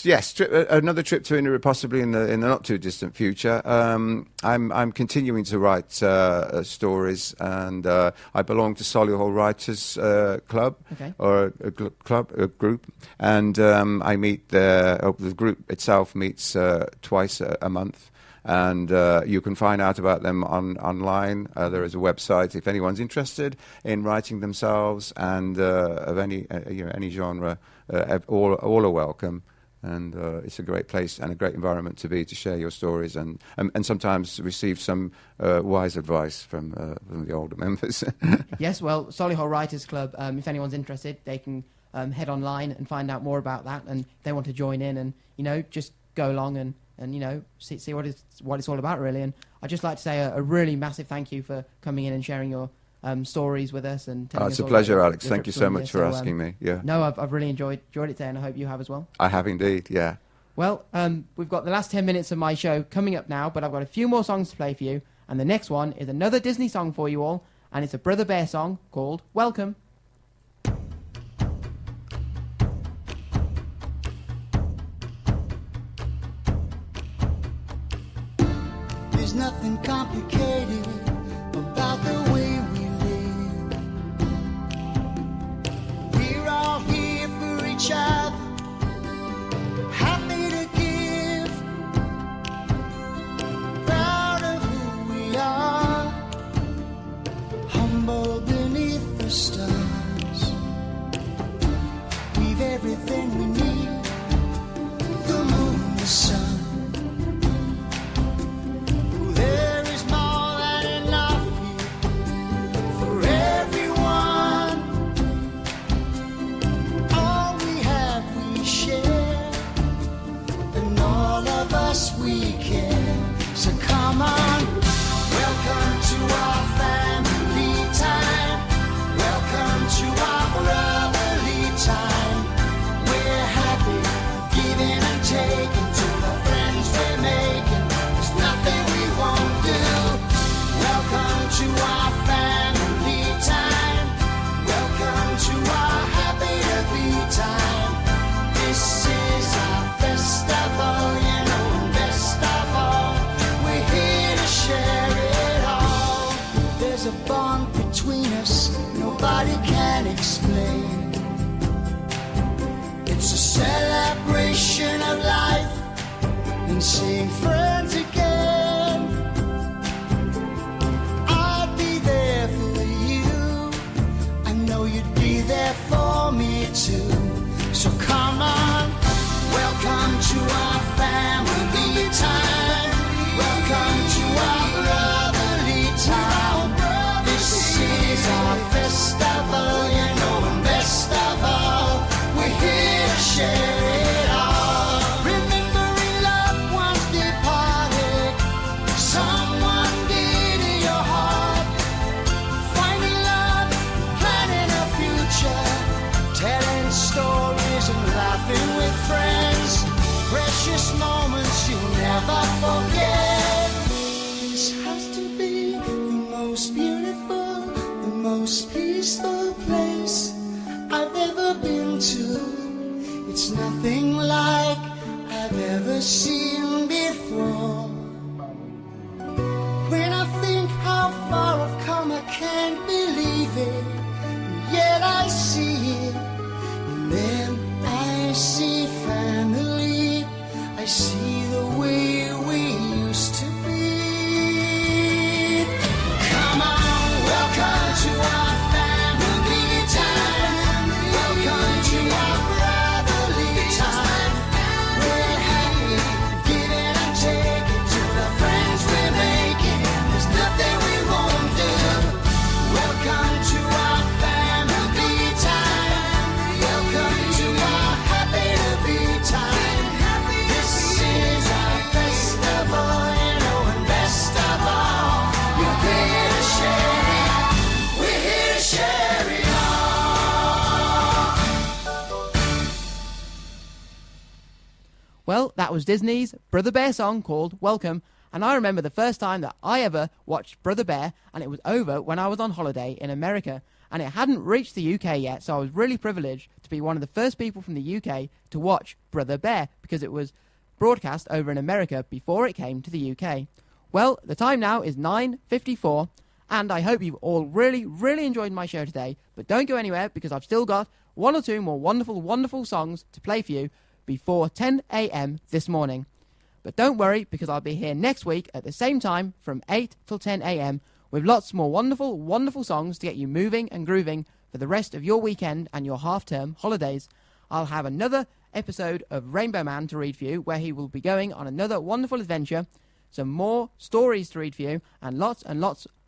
Yes, another trip to India possibly in the not too distant future. I'm continuing to write stories, and I belong to Solihull Writers Club, or a group, and I meet there. The group itself meets twice a month. And you can find out about them online. There is a website if anyone's interested in writing themselves, and of any genre. All are welcome, and it's a great place and a great environment to be, to share your stories and sometimes receive some wise advice from the older members. Yes, well, Solihull Writers Club. If anyone's interested, they can head online and find out more about that, and if they want to join in, and just go along and see what it's all about, really. And I'd just like to say a really massive thank you for coming in and sharing your stories with us. And telling it's us a all pleasure, about Alex. your Thank you trips to so India. much for asking me. Yeah. No, I've really enjoyed it today, and I hope you have as well. I have indeed, yeah. Well, we've got the last 10 minutes of my show coming up now, but I've got a few more songs to play for you. And the next one is another Disney song for you all, and it's a Brother Bear song called Welcome. There's nothing complicated about the way we live. We're all here for each other, happy to give, proud of who we are, humble beneath the stars. We've everything we need, the moon, the sun. There is more than enough here for everyone. All we have we share, and all of us we care. So come on, welcome to our family time. Welcome to our brotherly time. We're happy, giving and taking to the friends we're making. There's nothing we won't do. Welcome to our family time. Welcome to our happy to be time. This is our festival, and best of all, we're here to share it all. There's a bond between us nobody can explain. It's a celebration of life and seeing friends again. I'd be there for you, I know you'd be there for me too. So come on, welcome to our family time. Welcome to our brotherly time. This is our festival, and best of all, we're here to share it all. Remembering loved ones departed, someone dear to your heart. Finding love, planning a future, telling stories and laughing with friends. Precious moments you'll never forget. This has to be the most beautiful, the most peaceful place I've ever been to. It's nothing like I've ever seen before. When I think how far I've come, I can't believe it, and yet I see it. And then I see family, I see the way we used to be. Come on, welcome to our family time. Welcome to our brotherly time. We're happy, giving and taking to the friends we're making. There's nothing we won't do. Welcome to our family time. Welcome to our happy to be time. This is our festival, and best of all, we're here to share it. We're here to share it all. Well, that was Disney's Brother Bear song called Welcome. And I remember the first time that I ever watched Brother Bear, and it was over when I was on holiday in America. And it hadn't reached the UK yet, so I was really privileged to be one of the first people from the UK to watch Brother Bear, because it was broadcast over in America before it came to the UK. Well, the time now is 9:54, and I hope you've all really, really enjoyed my show today. But don't go anywhere, because I've still got one or two more wonderful, wonderful songs to play for you before 10 a.m. this morning. But don't worry, because I'll be here next week at the same time from 8 till 10 a.m. with lots more wonderful, wonderful songs to get you moving and grooving for the rest of your weekend and your half-term holidays. I'll have another episode of Rainbow Man to read for you, where he will be going on another wonderful adventure, some more stories to read for you, and lots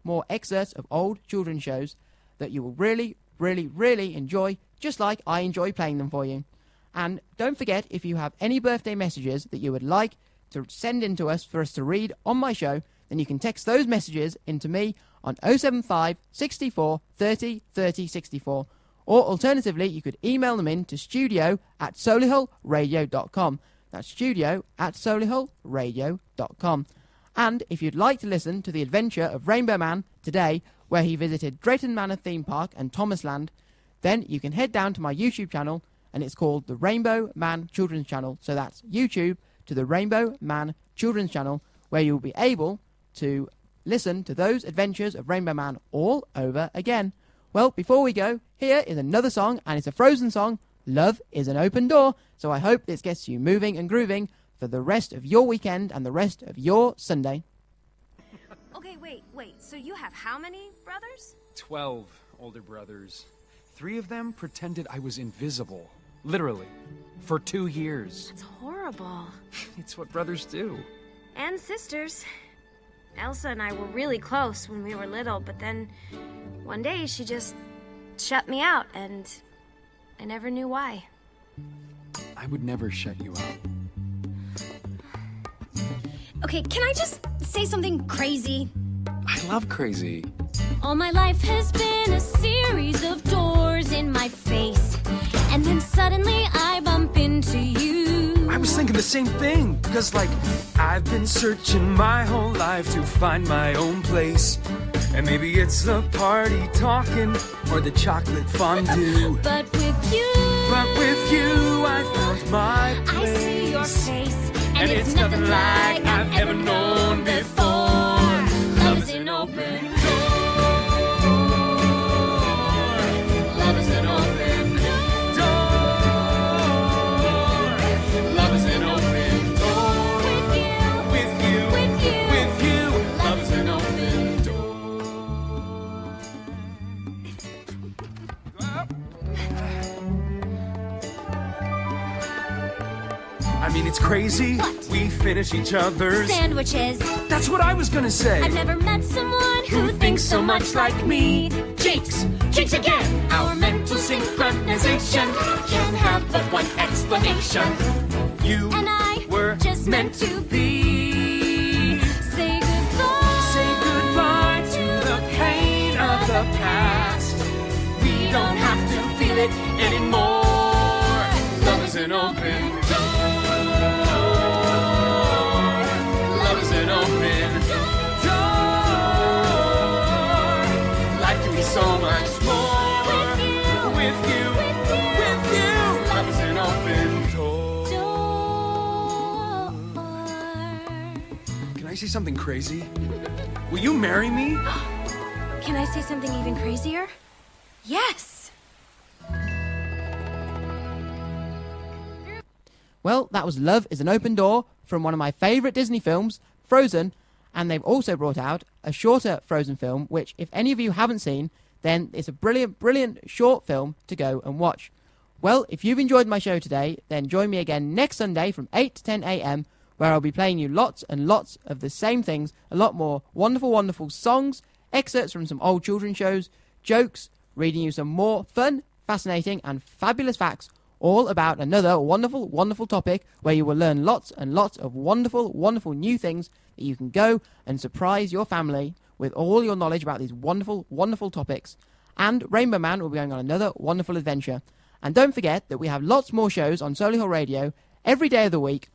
more excerpts of old children's shows that you will really, really, really enjoy, just like I enjoy playing them for you. And don't forget, if you have any birthday messages that you would like to send in to us for us to read on my show, then you can text those messages into me on 075 64 30 30 64. Or alternatively, you could email them in to studio@solihullradio.com. That's studio@solihullradio.com. And if you'd like to listen to the adventure of Rainbow Man today, where he visited Drayton Manor Theme Park and Thomasland, then you can head down to my YouTube channel, and it's called the Rainbow Man Children's Channel. So that's YouTube to the Rainbow Man Children's Channel, where you'll be able to listen to those adventures of Rainbow Man all over again. Well, before we go, here is another song, and it's a Frozen song, Love is an Open Door. So I hope this gets you moving and grooving for the rest of your weekend and the rest of your Sunday. Okay, wait. So you have how many brothers? 12 older brothers. 3 of them pretended I was invisible. Literally. For 2 years. That's horrible. It's what brothers do. And sisters. Elsa and I were really close when we were little, but then one day she just shut me out, and I never knew why. I would never shut you out. Okay, can I just say something crazy? I love crazy. All my life has been a series of doors in my face, and then suddenly I bump into you. I was thinking the same thing, because I've been searching my whole life to find my own place. And maybe it's the party talking or the chocolate fondue. But with you I found my place. I see your face, and it's nothing like I've ever known before. Love is an open door. Love is an open door. Love is an open door. With you. Love is an open door. I mean, it's crazy. What? We finish each other's sandwiches. That's what I was gonna say. I've never met someone who thinks so much like me. Jakes again. Our mental synchronization can have but one explanation. You and I were just meant to be. Say goodbye. Say goodbye to the pain of the past. We don't have to feel it anymore. Love is an open door. Love is an open door. Life can be so much more with you. Love is an open door. Can I say something crazy? Will you marry me? Can I say something even crazier? Yes! Well, that was Love is an Open Door from one of my favourite Disney films, Frozen, and they've also brought out a shorter Frozen film, which, if any of you haven't seen, then it's a brilliant, brilliant short film to go and watch. Well, if you've enjoyed my show today, then join me again next Sunday from 8 to 10 a.m, where I'll be playing you lots and lots of the same things, a lot more wonderful, wonderful songs, excerpts from some old children's shows, jokes, reading you some more fun, fascinating, and fabulous facts, all about another wonderful, wonderful topic where you will learn lots and lots of wonderful, wonderful new things that you can go and surprise your family with all your knowledge about these wonderful, wonderful topics. And Rainbow Man will be going on another wonderful adventure. And don't forget that we have lots more shows on Solihull Radio every day of the week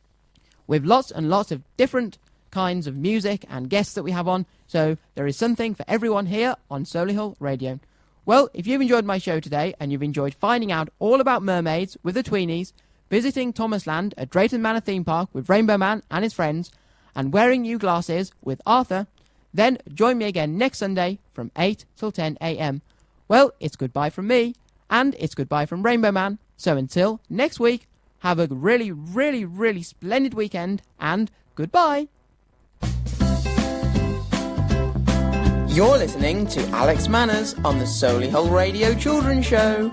with lots and lots of different kinds of music and guests that we have on, so there is something for everyone here on Solihull Radio. Well, if you've enjoyed my show today and you've enjoyed finding out all about mermaids with the Tweenies, visiting Thomas Land at Drayton Manor theme park with Rainbow Man and his friends, and wearing new glasses with Arthur, then join me again next Sunday from 8 till 10 a.m. Well, it's goodbye from me, and it's goodbye from Rainbow Man, so until next week, have a really, really, really splendid weekend, and goodbye! You're listening to Alex Manners on the Solihull Radio Children's Show.